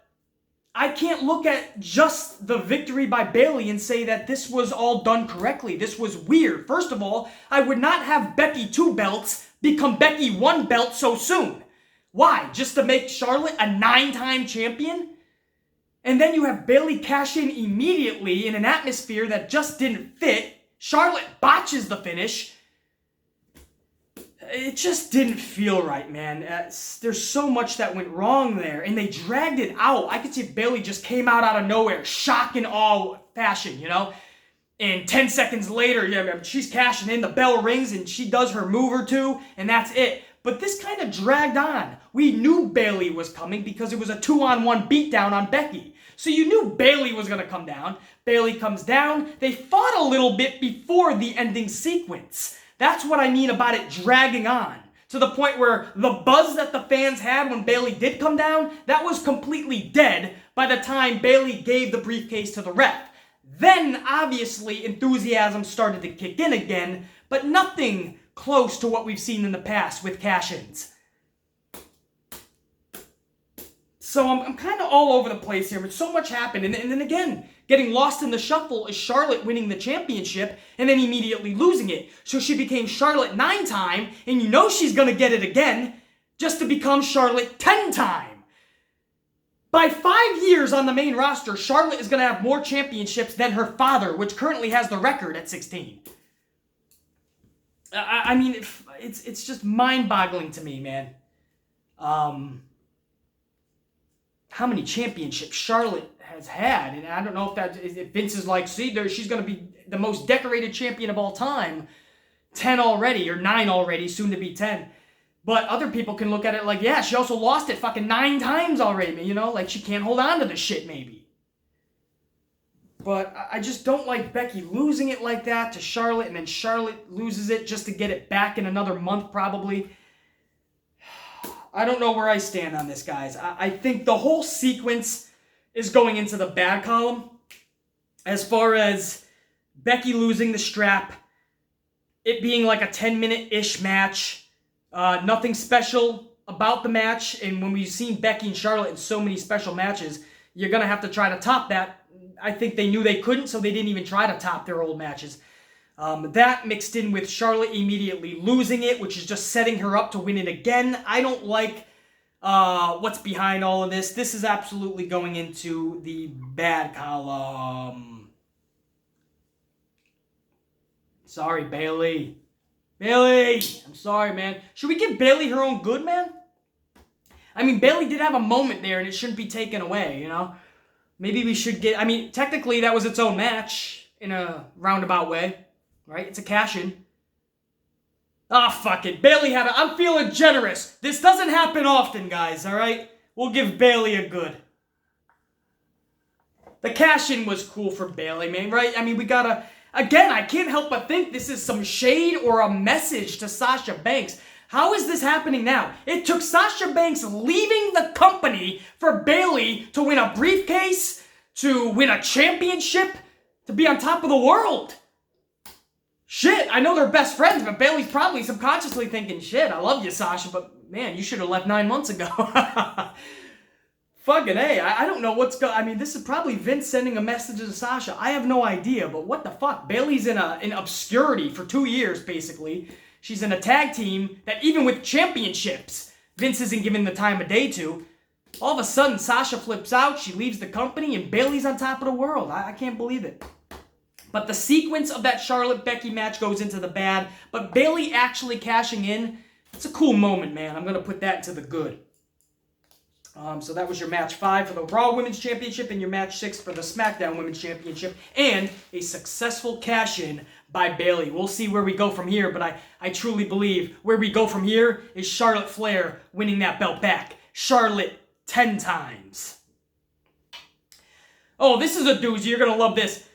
I can't look at just the victory by Bayley and say that this was all done correctly. This was weird. First of all, I would not have Becky 2 belts become Becky 1 belt so soon. Why? Just to make Charlotte a 9-time champion? And then you have Bayley cash in immediately in an atmosphere that just didn't fit. Charlotte botches the finish. It just didn't feel right, man. There's so much that went wrong there, and they dragged it out. I could see if Bayley just came out of nowhere, shock and awe fashion, you know? And 10 seconds later, yeah, she's cashing in, the bell rings, and she does her move or two, and that's it. But this kind of dragged on. We knew Bayley was coming because it was a 2-on-1 beatdown on Becky. So you knew Bayley was going to come down. Bayley comes down. They fought a little bit before the ending sequence. That's what I mean about it dragging on. To the point where the buzz that the fans had when Bayley did come down, that was completely dead by the time Bayley gave the briefcase to the ref. Then, obviously, enthusiasm started to kick in again, but nothing close to what we've seen in the past with cash-ins. So I'm kind of all over the place here, but so much happened. And then again, getting lost in the shuffle is Charlotte winning the championship and then immediately losing it. So she became Charlotte 9-time, and you know she's going to get it again just to become Charlotte 10-time. By 5 years on the main roster, Charlotte is going to have more championships than her father, which currently has the record at 16. I mean, it's just mind-boggling to me, man. How many championships Charlotte has had, and I don't know if Vince is like, see, she's going to be the most decorated champion of all time, 10 already, or 9 already, soon to be 10. But other people can look at it like, yeah, she also lost it fucking 9 times already, you know, like she can't hold on to the shit maybe. But I just don't like Becky losing it like that to Charlotte, and then Charlotte loses it just to get it back in another month probably. I don't know where I stand on this, guys. I think the whole sequence is going into the bad column. As far as Becky losing the strap, it being like a 10-minute-ish match, nothing special about the match, and when we've seen Becky and Charlotte in so many special matches, you're going to have to try to top that. I think they knew they couldn't, so they didn't even try to top their old matches. That mixed in with Charlotte immediately losing it, which is just setting her up to win it again. I don't like what's behind all of this. This is absolutely going into the bad column. Sorry, Bayley. Bayley! I'm sorry, man. Should we give Bayley her own good, man? I mean, Bayley did have a moment there, and it shouldn't be taken away, you know? Maybe we should get... I mean, technically, that was its own match in a roundabout way. Right? It's a cash-in. Ah, fuck it. Bayley had a... I'm feeling generous. This doesn't happen often, guys, alright? We'll give Bayley a good. The cash-in was cool for Bayley, man, right? I mean, we gotta... Again, I can't help but think this is some shade or a message to Sasha Banks. How is this happening now? It took Sasha Banks leaving the company for Bayley to win a briefcase, to win a championship, to be on top of the world. Shit, I know they're best friends, but Bayley's probably subconsciously thinking, shit, I love you, Sasha, but man, you should have left 9 months ago. Fucking A, I don't know what's going... I mean, this is probably Vince sending a message to Sasha. I have no idea, but what the fuck? Bayley's in obscurity for 2 years, basically. She's in a tag team that even with championships, Vince isn't giving the time of day to. All of a sudden, Sasha flips out, she leaves the company, and Bayley's on top of the world. I can't believe it. But the sequence of that Charlotte-Becky match goes into the bad. But Bayley actually cashing in, it's a cool moment, man. I'm going to put that into the good. So that was your match 5 for the Raw Women's Championship and your match 6 for the SmackDown Women's Championship. And a successful cash-in by Bayley. We'll see where we go from here, but I truly believe where we go from here is Charlotte Flair winning that belt back. Charlotte 10 times. Oh, this is a doozy. You're going to love this.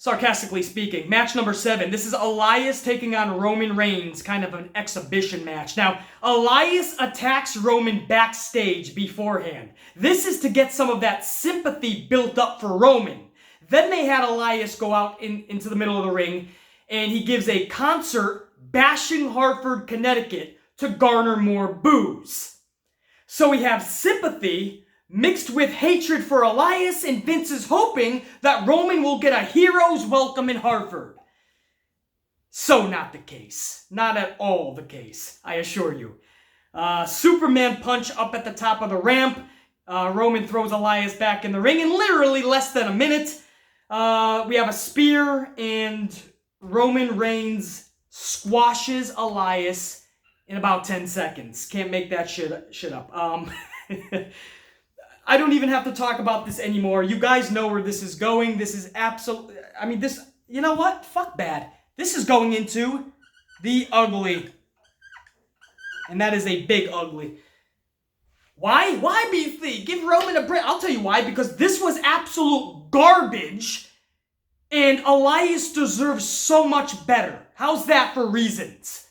Sarcastically speaking, match number 7. This is Elias taking on Roman Reigns, kind of an exhibition match. Now, Elias attacks Roman backstage beforehand. This is to get some of that sympathy built up for Roman. Then they had Elias go out into the middle of the ring, and he gives a concert bashing Hartford, Connecticut to garner more boos. So we have sympathy mixed with hatred for Elias, and Vince is hoping that Roman will get a hero's welcome in Hartford. So not the case. Not at all the case, I assure you. Superman punch up at the top of the ramp. Roman throws Elias back in the ring in literally less than a minute. We have a spear, and Roman Reigns squashes Elias in about 10 seconds. Can't make that shit up. I don't even have to talk about this anymore. You guys know where this is going. This is absolutely... I mean, this... You know what? Fuck bad. This is going into the ugly. And that is a big ugly. Why? Why, BC? Give Roman a break. I'll tell you why. Because this was absolute garbage. And Elias deserves so much better. How's that for reasons?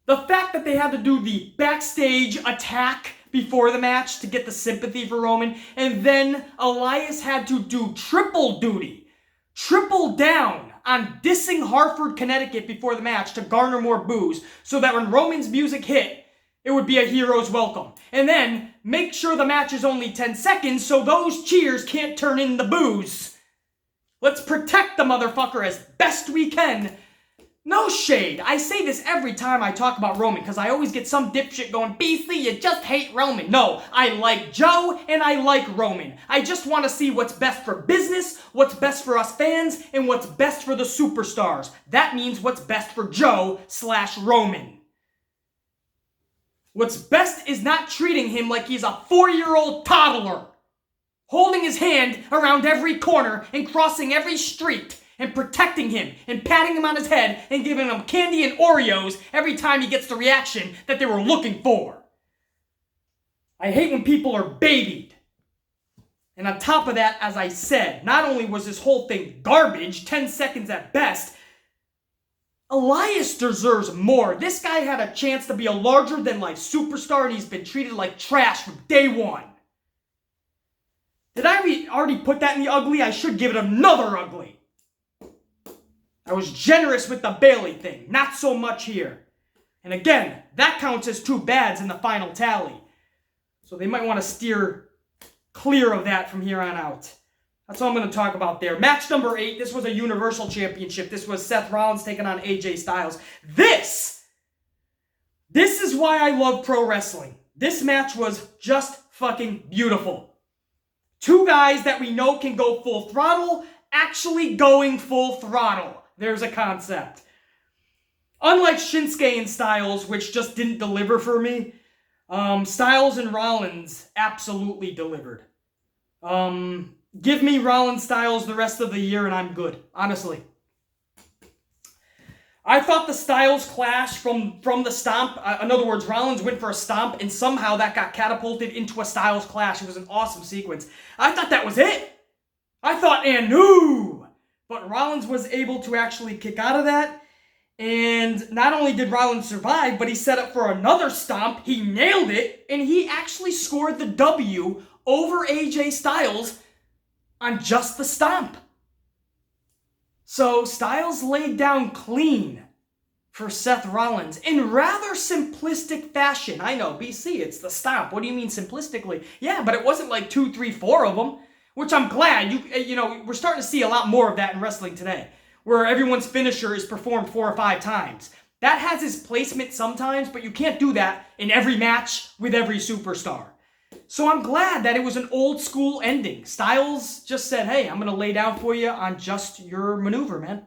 The fact that they had to do the backstage attack before the match to get the sympathy for Roman, and then Elias had to do triple duty, triple down on dissing Hartford, Connecticut before the match to garner more boos, so that when Roman's music hit, it would be a hero's welcome. And then make sure the match is only 10 seconds so those cheers can't turn into boos. Let's protect the motherfucker as best we can. No shade. I say this every time I talk about Roman because I always get some dipshit going, BC, you just hate Roman. No, I like Joe and I like Roman. I just want to see what's best for business, what's best for us fans, and what's best for the superstars. That means what's best for Joe/Roman. What's best is not treating him like he's a 4-year-old toddler, holding his hand around every corner and crossing every street, and protecting him, and patting him on his head, and giving him candy and Oreos every time he gets the reaction that they were looking for. I hate when people are babied. And on top of that, as I said, not only was this whole thing garbage, 10 seconds at best, Elias deserves more. This guy had a chance to be a larger-than-life superstar, and he's been treated like trash from day one. Did I already put that in the ugly? I should give it another ugly. I was generous with the Bayley thing, not so much here. And again, that counts as 2 bads in the final tally. So they might want to steer clear of that from here on out. That's all I'm going to talk about there. Match number 8, this was a Universal Championship. This was Seth Rollins taking on AJ Styles. This is why I love pro wrestling. This match was just fucking beautiful. 2 guys that we know can go full throttle, actually going full throttle. There's a concept. Unlike Shinsuke and Styles, which just didn't deliver for me, Styles and Rollins absolutely delivered. Give me Rollins Styles the rest of the year and I'm good, honestly. I thought the Styles clash from the stomp, in other words, Rollins went for a stomp and somehow that got catapulted into a Styles clash. It was an awesome sequence. I thought that was it. I thought, and no! But Rollins was able to actually kick out of that. And not only did Rollins survive, but he set up for another stomp. He nailed it. And he actually scored the W over AJ Styles on just the stomp. So Styles laid down clean for Seth Rollins in rather simplistic fashion. I know, BC, it's the stomp. What do you mean simplistically? Yeah, but it wasn't like 2, 3, 4 of them. Which I'm glad. You know, we're starting to see a lot more of that in wrestling today, where everyone's finisher is performed 4 or 5 times. That has its placement sometimes, but you can't do that in every match with every superstar. So I'm glad that it was an old school ending. Styles just said, hey, I'm going to lay down for you on just your maneuver, man.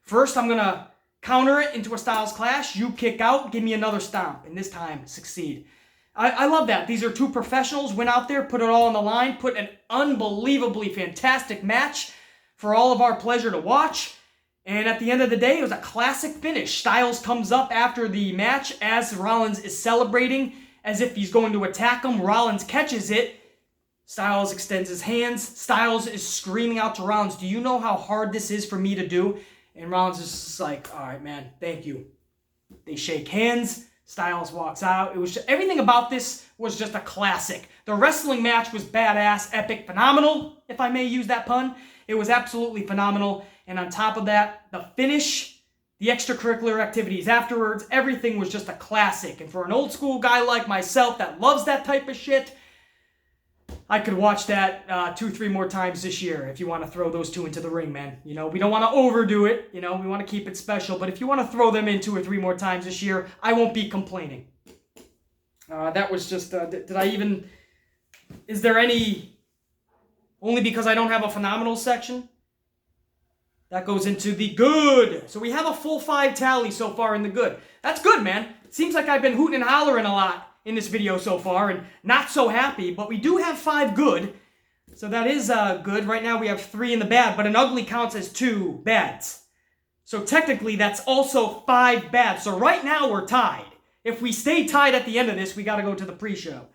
First, I'm going to counter it into a Styles clash. You kick out, give me another stomp, and this time succeed. I love that. These are 2 professionals, went out there, put it all on the line, put an unbelievably fantastic match for all of our pleasure to watch. And at the end of the day, it was a classic finish. Styles comes up after the match as Rollins is celebrating as if he's going to attack him. Rollins catches it. Styles extends his hands. Styles is screaming out to Rollins, do you know how hard this is for me to do? And Rollins is just like, all right, man, thank you. They shake hands. Styles walks out. It was just, everything about this was just a classic. The wrestling match was badass, epic, phenomenal, if I may use that pun. It was absolutely phenomenal. And on top of that, the finish, the extracurricular activities afterwards, everything was just a classic. And for an old school guy like myself that loves that type of shit, I could watch that 2-3 more times this year if you want to throw those two into the ring, man. You know, we don't want to overdo it. You know, we want to keep it special. But if you want to throw them in 2 or 3 more times this year, I won't be complaining. That was just, did I even, is there any, only because I don't have a phenomenal section? That goes into the good. So we have a full 5 tally so far in the good. That's good, man. It seems like I've been hooting and hollering a lot in this video so far and not so happy, but we do have 5 good. So that is good. Right now we have 3 in the bad, but an ugly counts as 2 bads. So technically that's also 5 bads. So right now we're tied. If we stay tied at the end of this, we got to go to the pre-show.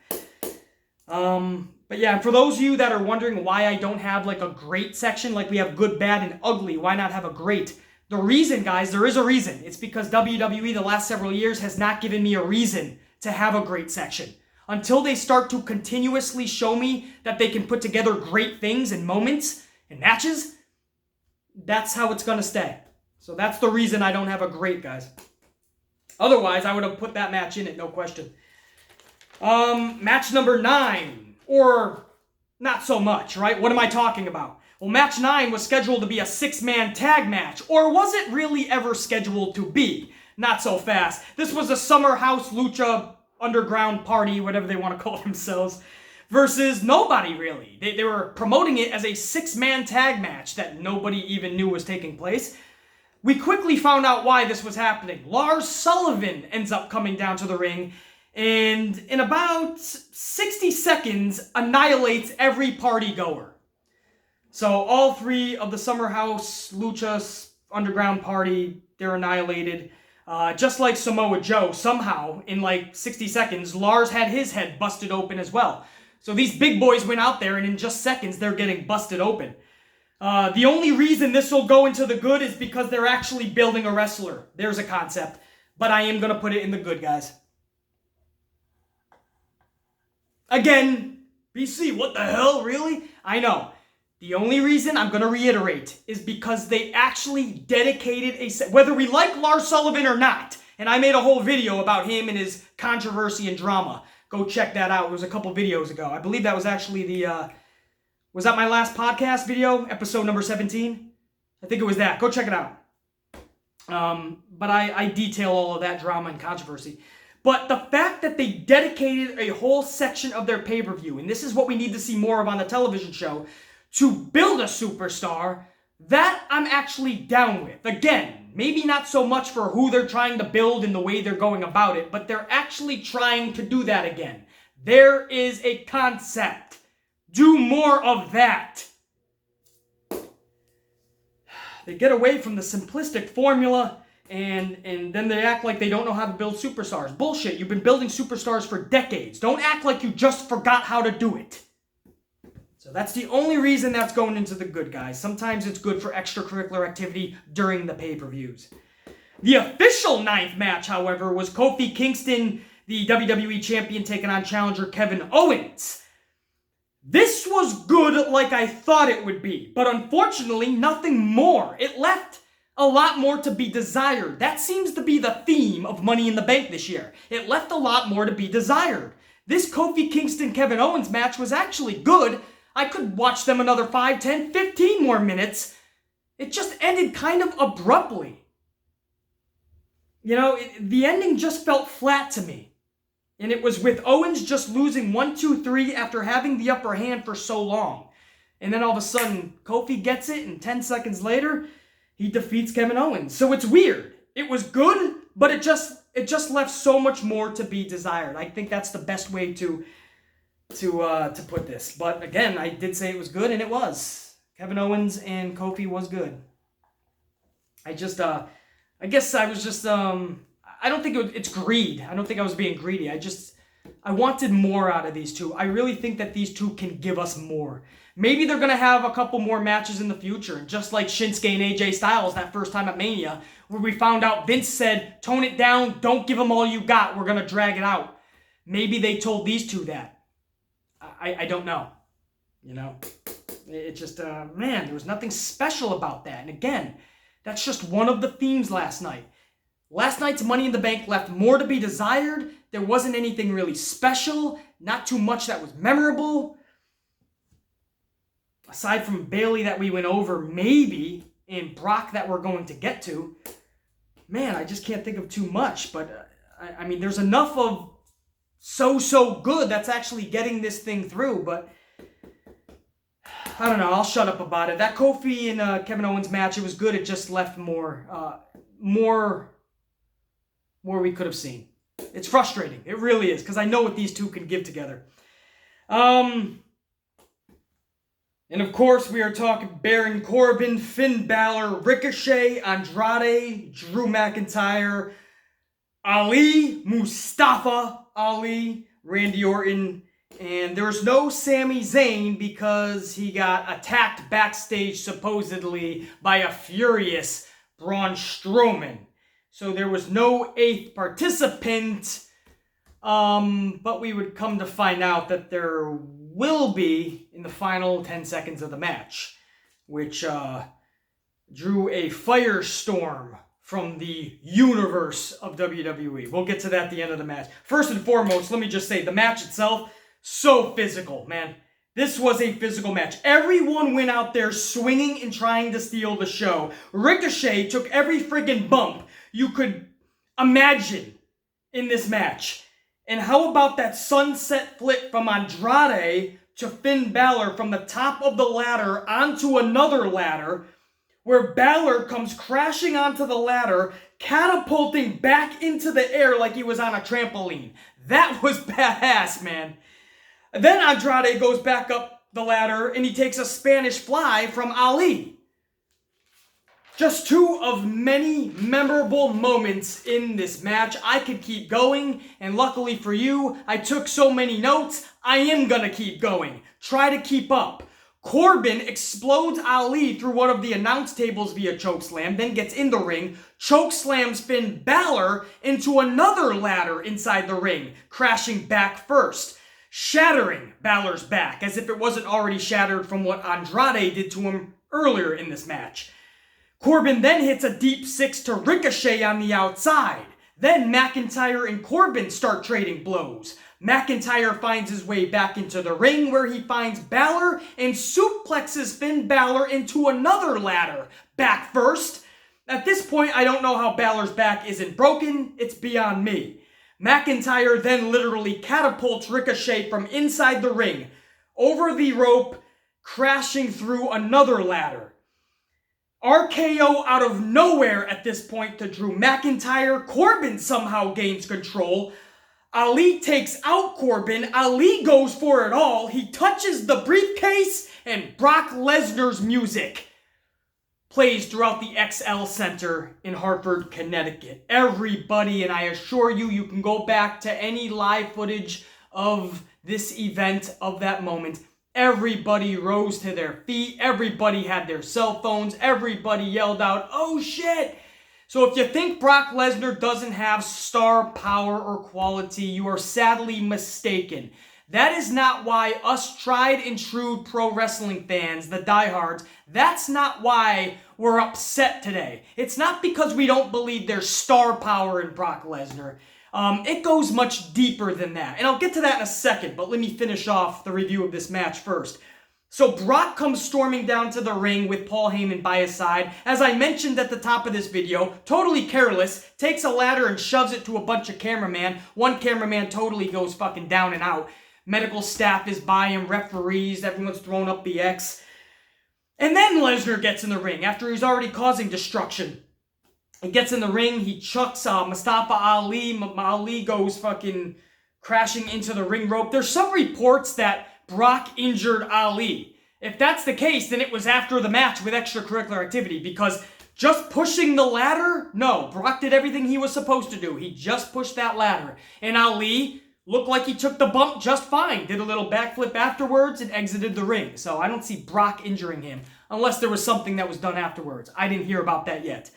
But yeah, for those of you that are wondering why I don't have like a great section, like we have good, bad, and ugly, why not have a great? The reason, guys, there is a reason. It's because WWE the last several years has not given me a reason to have a great section. Until they start to continuously show me that they can put together great things and moments and matches, that's how it's going to stay. So that's the reason I don't have a great, guys. Otherwise, I would have put that match in it, no question. Match number 9. Or not so much, right? What am I talking about? Well, match 9 was scheduled to be a 6-man tag match. Or was it really ever scheduled to be? Not so fast. This was a Summer House Lucha Underground Party, whatever they want to call themselves, versus nobody, really. They were promoting it as a 6-man tag match that nobody even knew was taking place. We quickly found out why this was happening. Lars Sullivan ends up coming down to the ring and in about 60 seconds annihilates every party goer. So all 3 of the Summer House Lucha Underground Party, they're annihilated. Just like Samoa Joe, somehow, in like 60 seconds, Lars had his head busted open as well. So these big boys went out there and in just seconds they're getting busted open. The only reason this will go into the good is because they're actually building a wrestler. There's a concept. But I am going to put it in the good, guys. Again, BC, what the hell, really? I know. The only reason I'm going to reiterate is because they actually dedicated whether we like Lars Sullivan or not, and I made a whole video about him and his controversy and drama. Go check that out. It was a couple videos ago. I believe that was actually the, was that my last podcast video? Episode number 17? I think it was that. Go check it out. But I detail all of that drama and controversy. But the fact that they dedicated a whole section of their pay-per-view, and this is what we need to see more of on the television show, to build a superstar, that I'm actually down with. Again, maybe not so much for who they're trying to build and the way they're going about it, but they're actually trying to do that again. There is a concept. Do more of that. They get away from the simplistic formula and then they act like they don't know how to build superstars. Bullshit, you've been building superstars for decades. Don't act like you just forgot how to do it. So that's the only reason that's going into the good, guys. Sometimes it's good for extracurricular activity during the pay-per-views. The official 9th match, however, was Kofi Kingston, the WWE Champion, taking on challenger Kevin Owens. This was good like I thought it would be, but unfortunately, nothing more. It left a lot more to be desired. That seems to be the theme of Money in the Bank this year. It left a lot more to be desired. This Kofi Kingston Kevin Owens match was actually good. I could watch them another 5, 10, 15 more minutes. It just ended kind of abruptly. You know, the ending just felt flat to me. And it was with Owens just losing 1, 2, 3 after having the upper hand for so long. And then all of a sudden, Kofi gets it, and 10 seconds later, he defeats Kevin Owens. So it's weird. It was good, but it just left so much more to be desired. I think that's the best way to put this. But again, I did say it was good, and it was. Kevin Owens and Kofi was good. I guess I was just, I don't think it's greed. I don't think I was being greedy. I wanted more out of these two. I really think that these two can give us more. Maybe they're going to have a couple more matches in the future, just like Shinsuke and AJ Styles that first time at Mania, where we found out Vince said, tone it down, don't give them all you got, we're going to drag it out. Maybe they told these two that. I don't know. You know, it just, man, there was nothing special about that. And again, that's just one of the themes last night. Last night's Money in the Bank left more to be desired. There wasn't anything really special, not too much that was memorable. aside from Bayley that we went over, maybe, and Brock that we're going to get to, man, I just can't think of too much. But, I mean, there's enough of so good that's actually getting this thing through. But, I don't know. I'll shut up about it. That Kofi and Kevin Owens match, it was good. It just left more we could have seen. It's frustrating. It really is, because I know what these two can give together. And of course, we are talking Baron Corbin, Finn Balor, Ricochet, Andrade, Drew McIntyre, Ali, Mustafa Ali, Randy Orton, and there's no Sami Zayn because he got attacked backstage supposedly by a furious Braun Strowman. So there was no 8th participant, but we would come to find out that there will be in the final 10 seconds of the match, which drew a firestorm from the universe of WWE. We'll get to that at the end of the match. First and foremost, let me just say, the match itself, so physical, man. This was a physical match. Everyone went out there swinging and trying to steal the show. Ricochet took every friggin' bump you could imagine in this match. And how about that sunset flip from Andrade to Finn Balor from the top of the ladder onto another ladder, where Balor comes crashing onto the ladder, catapulting back into the air like he was on a trampoline. That was badass, man. Then Andrade goes back up the ladder and he takes a Spanish fly from Ali. Just two of many memorable moments in this match. I could keep going, and luckily for you, I took so many notes, I am gonna keep going. Try to keep up. Corbin explodes Ali through one of the announce tables via chokeslam, then gets in the ring, chokeslams Finn Balor into another ladder inside the ring, crashing back first, shattering Balor's back, as if it wasn't already shattered from what Andrade did to him earlier in this match. Corbin then hits a deep 6 to Ricochet on the outside. Then McIntyre and Corbin start trading blows. McIntyre finds his way back into the ring where he finds Balor and suplexes Finn Balor into another ladder, back first. At this point, I don't know how Balor's back isn't broken. It's beyond me. McIntyre then literally catapults Ricochet from inside the ring, over the rope, crashing through another ladder. RKO out of nowhere at this point to Drew McIntyre. Corbin somehow gains control. Ali takes out Corbin. Ali goes for it all. He touches the briefcase, and Brock Lesnar's music plays throughout the XL Center in Hartford, Connecticut. Everybody, and I assure you, you can go back to any live footage of this event, of that moment. Everybody rose to their feet. Everybody had their cell phones. Everybody yelled out, "Oh shit!" So if you think Brock Lesnar doesn't have star power or quality, you are sadly mistaken. That is not why us tried and true pro wrestling fans, the diehards, that's not why we're upset today. It's not because we don't believe there's star power in Brock Lesnar. It goes much deeper than that. And I'll get to that in a second, but let me finish off the review of this match first. So Brock comes storming down to the ring with Paul Heyman by his side. As I mentioned at the top of this video, totally careless, takes a ladder and shoves it to a bunch of cameramen. One cameraman totally goes fucking down and out. Medical staff is by him, referees, everyone's thrown up the X. And then Lesnar gets in the ring after he's already causing destruction. He gets in the ring, he chucks Mustafa Ali. Ali goes fucking crashing into the ring rope. There's some reports that Brock injured Ali. If that's the case, then it was after the match with extracurricular activity, because just pushing the ladder? No, Brock did everything he was supposed to do. He just pushed that ladder. And Ali looked like he took the bump just fine. Did a little backflip afterwards and exited the ring. So I don't see Brock injuring him, unless there was something that was done afterwards. I didn't hear about that yet.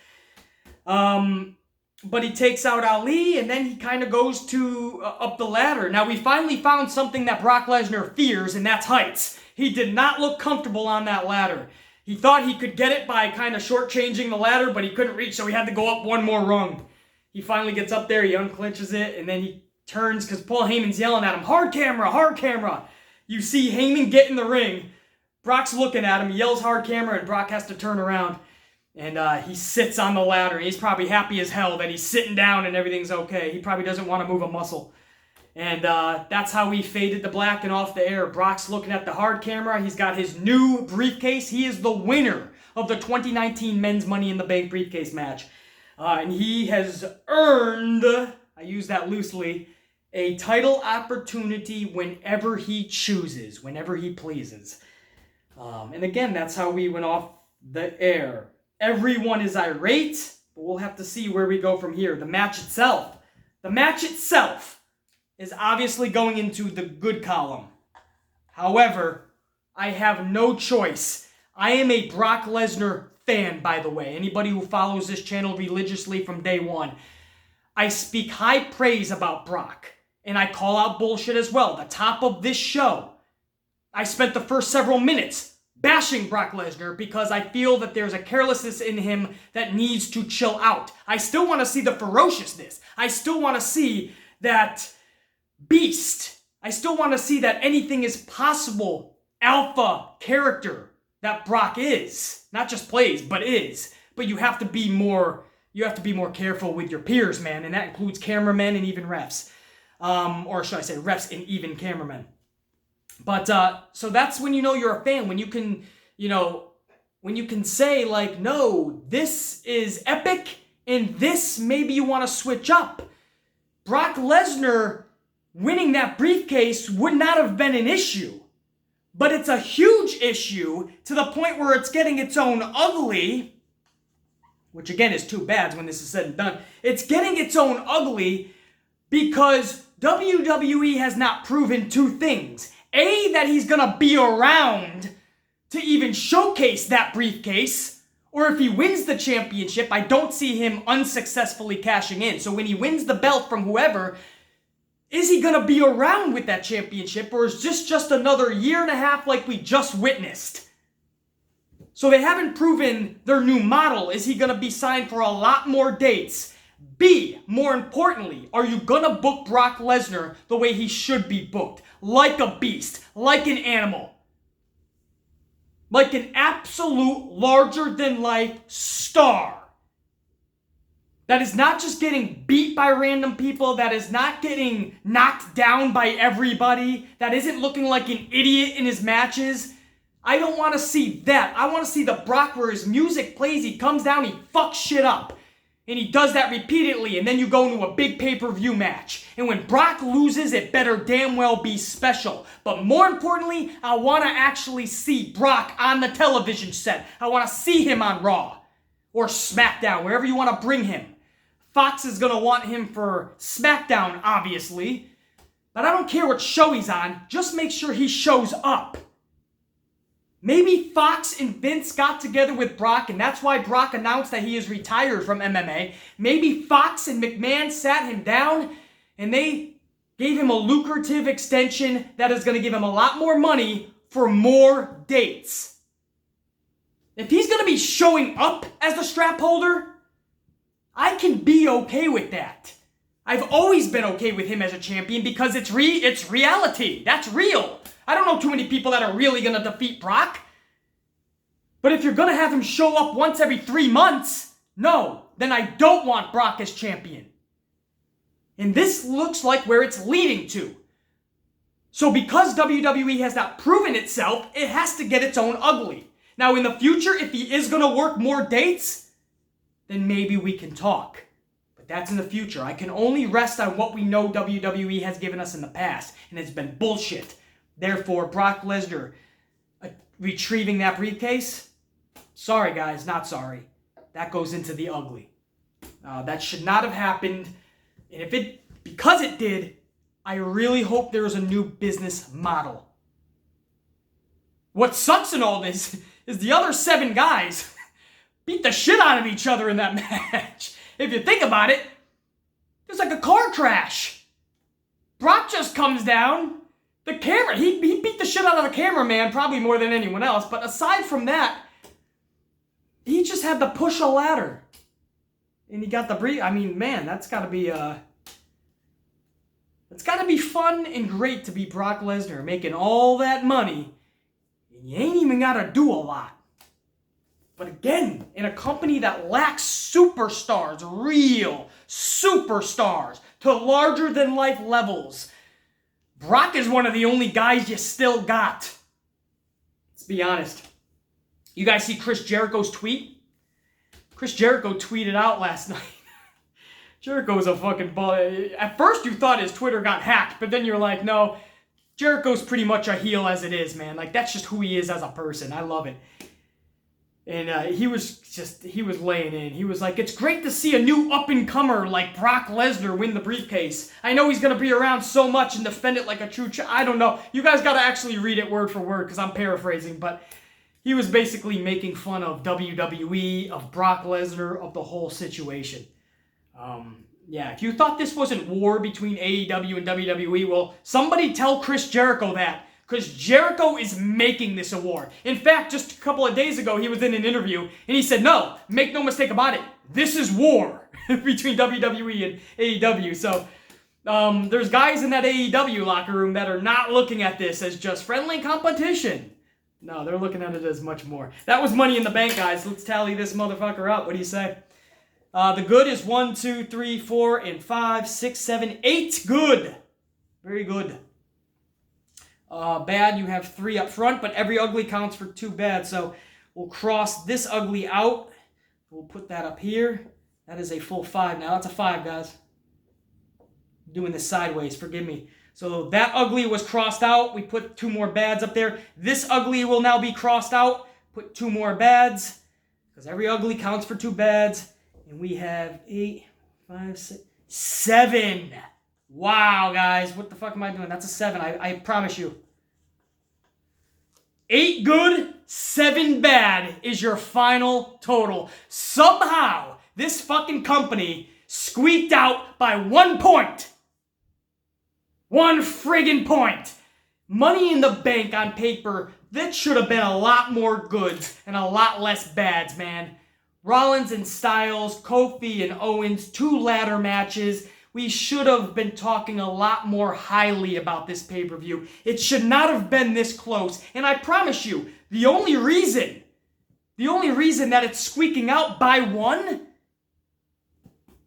But he takes out Ali, and then he kind of goes to up the ladder. Now, we finally found something that Brock Lesnar fears, and that's heights. He did not look comfortable on that ladder. He thought he could get it by kind of shortchanging the ladder, but he couldn't reach, so he had to go up one more rung. He finally gets up there, he unclenches it, and then he turns, because Paul Heyman's yelling at him, hard camera, hard camera. You see Heyman get in the ring. Brock's looking at him, he yells hard camera, and Brock has to turn around. And he sits on the ladder. He's probably happy as hell that he's sitting down and everything's okay. He probably doesn't want to move a muscle. And that's how we faded to black and off the air. Brock's looking at the hard camera. He's got his new briefcase. He is the winner of the 2019 Men's Money in the Bank briefcase match. And he has earned, I use that loosely, a title opportunity whenever he chooses, whenever he pleases. And again, that's how we went off the air. Everyone is irate, but we'll have to see where we go from here. The match itself is obviously going into the good column. However, I have no choice. I am a Brock Lesnar fan, by the way. Anybody who follows this channel religiously from day one. I speak high praise about Brock, and I call out bullshit as well. The top of this show, I spent the first several minutes bashing Brock Lesnar because I feel that there's a carelessness in him that needs to chill out. I still want to see the ferociousness. I still want to see that beast. I still want to see that anything is possible alpha character that Brock is. Not just plays, but is. But you have to be more careful with your peers, man, and that includes cameramen and even refs. Or should I say refs and even cameramen. But, so that's when you know you're a fan, when you can, when you can say, like, no, this is epic, and this maybe you want to switch up. Brock Lesnar winning that briefcase would not have been an issue. But it's a huge issue to the point where it's getting its own ugly, which again is too bad when this is said and done. It's getting its own ugly because WWE has not proven two things. A, that he's gonna be around to even showcase that briefcase, or if he wins the championship, I don't see him unsuccessfully cashing in. So when he wins the belt from whoever, is he gonna be around with that championship, or is this just another year and a half like we just witnessed? So they haven't proven their new model. Is he gonna be signed for a lot more dates? B, more importantly, are you gonna book Brock Lesnar the way he should be booked? Like a beast, like an animal. Like an absolute larger-than-life star. That is not just getting beat by random people, that is not getting knocked down by everybody, that isn't looking like an idiot in his matches. I don't want to see that. I want to see the Brock where his music plays, he comes down, he fucks shit up. And he does that repeatedly, and then you go into a big pay-per-view match. And when Brock loses, it better damn well be special. But more importantly, I want to actually see Brock on the television set. I want to see him on Raw or SmackDown, wherever you want to bring him. Fox is going to want him for SmackDown, obviously. But I don't care what show he's on. Just make sure he shows up. Maybe Fox and Vince got together with Brock, and that's why Brock announced that he is retired from MMA. Maybe Fox and McMahon sat him down, and they gave him a lucrative extension that is going to give him a lot more money for more dates. If he's going to be showing up as the strap holder, I can be okay with that. I've always been okay with him as a champion because it's reality. That's real. I don't know too many people that are really going to defeat Brock. But if you're going to have him show up once every 3 months, no, then I don't want Brock as champion. And this looks like where it's leading to. So because WWE has not proven itself, it has to get its own ugly. Now in the future, if he is going to work more dates, then maybe we can talk. But that's in the future. I can only rest on what we know WWE has given us in the past, and it's been bullshit. Therefore, Brock Lesnar retrieving that briefcase, sorry guys, not sorry. That goes into the ugly. That should not have happened. And because it did, I really hope there is a new business model. What sucks in all this is the other 7 guys beat the shit out of each other in that match. If you think about it, it's like a car crash. Brock just comes down. The camera, he beat the shit out of the cameraman probably more than anyone else. But aside from that, he just had to push a ladder. And he got the brief. I mean, man, that's got to be it's got to be fun and great to be Brock Lesnar, making all that money. And you ain't even got to do a lot. But again, in a company that lacks superstars, real superstars, to larger-than-life levels, Brock is one of the only guys you still got. Let's be honest. You guys see Chris Jericho's tweet? Chris Jericho tweeted out last night. Jericho's a fucking ball. At first you thought his Twitter got hacked, but then you're like, no, Jericho's pretty much a heel as it is, man. Like, that's just who he is as a person. I love it. And he was laying in. He was like, it's great to see a new up-and-comer like Brock Lesnar win the briefcase. I know he's going to be around so much and defend it like a true I don't know. You guys got to actually read it word for word because I'm paraphrasing. But he was basically making fun of WWE, of Brock Lesnar, of the whole situation. Yeah, if you thought this wasn't war between AEW and WWE, well, somebody tell Chris Jericho that. Because Jericho is making this a war. In fact, just a couple of days ago, he was in an interview, and he said, no, make no mistake about it, this is war between WWE and AEW. So, there's guys in that AEW locker room that are not looking at this as just friendly competition. No, they're looking at it as much more. That was Money in the Bank, guys. Let's tally this motherfucker up. What do you say? The good is 1, 2, 3, 4, and 5, 6, 7, 8 good. Very good. Bad, you have 3 up front, but every ugly counts for 2 bad. So we'll cross this ugly out. We'll put that up here. That is a full 5 now. That's a 5, guys. I'm doing this sideways, forgive me. So that ugly was crossed out. We put 2 more bads up there. This ugly will now be crossed out. Put 2 more bads. Because every ugly counts for 2 bads. And we have 8, 5, 6, 7. Wow, guys. What the fuck am I doing? That's a 7. I promise you. 8 good, 7 bad is your final total. Somehow, this fucking company squeaked out by 1 point. 1 friggin' point. Money in the Bank on paper, that should have been a lot more goods and a lot less bads, man. Rollins and Styles, Kofi and Owens, 2 ladder matches. We should have been talking a lot more highly about this pay-per-view. It should not have been this close. And I promise you, the only reason that it's squeaking out by 1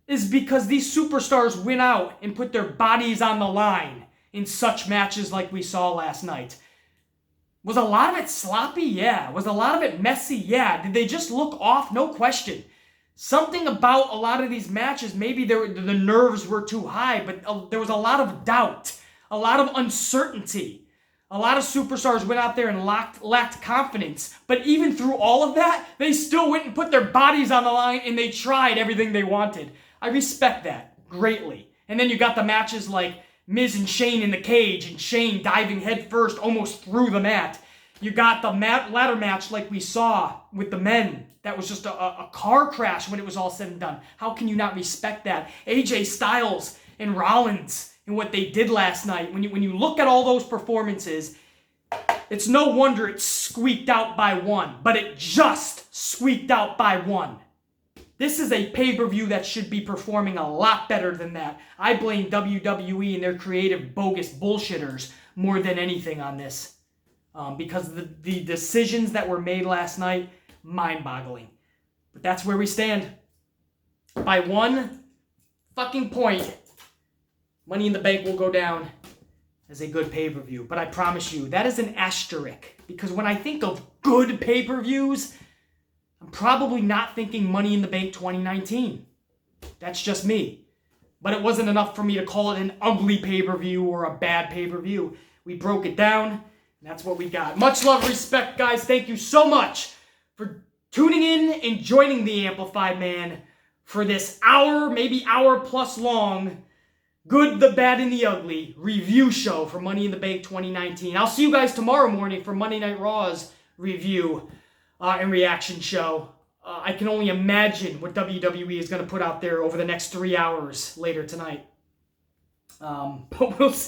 is because these superstars went out and put their bodies on the line in such matches like we saw last night. Was a lot of it sloppy? Yeah. Was a lot of it messy? Yeah. Did they just look off? No question. Something about a lot of these matches, maybe the nerves were too high, but there was a lot of doubt, a lot of uncertainty. A lot of superstars went out there and lacked confidence. But even through all of that, they still went and put their bodies on the line and they tried everything they wanted. I respect that greatly. And then you got the matches like Miz and Shane in the cage and Shane diving headfirst almost through the mat. You got the ladder match like we saw with the men. That was just a car crash when it was all said and done. How can you not respect that? AJ Styles and Rollins and what they did last night. When you look at all those performances, it's no wonder it squeaked out by 1. But it just squeaked out by 1. This is a pay-per-view that should be performing a lot better than that. I blame WWE and their creative bogus bullshitters more than anything on this. Because the decisions that were made last night, mind-boggling. But that's where we stand. By 1 fucking point, Money in the Bank will go down as a good pay-per-view. But I promise you, that is an asterisk. Because when I think of good pay-per-views, I'm probably not thinking Money in the Bank 2019. That's just me. But it wasn't enough for me to call it an ugly pay-per-view or a bad pay-per-view. We broke it down, and that's what we got. Much love, respect, guys. Thank you so much for tuning in and joining the Amplified Man for this hour, maybe hour plus long, Good, the Bad, and the Ugly review show for Money in the Bank 2019. I'll see you guys tomorrow morning for Monday Night Raw's review and reaction show. I can only imagine what WWE is going to put out there over the next 3 hours later tonight. But we'll see.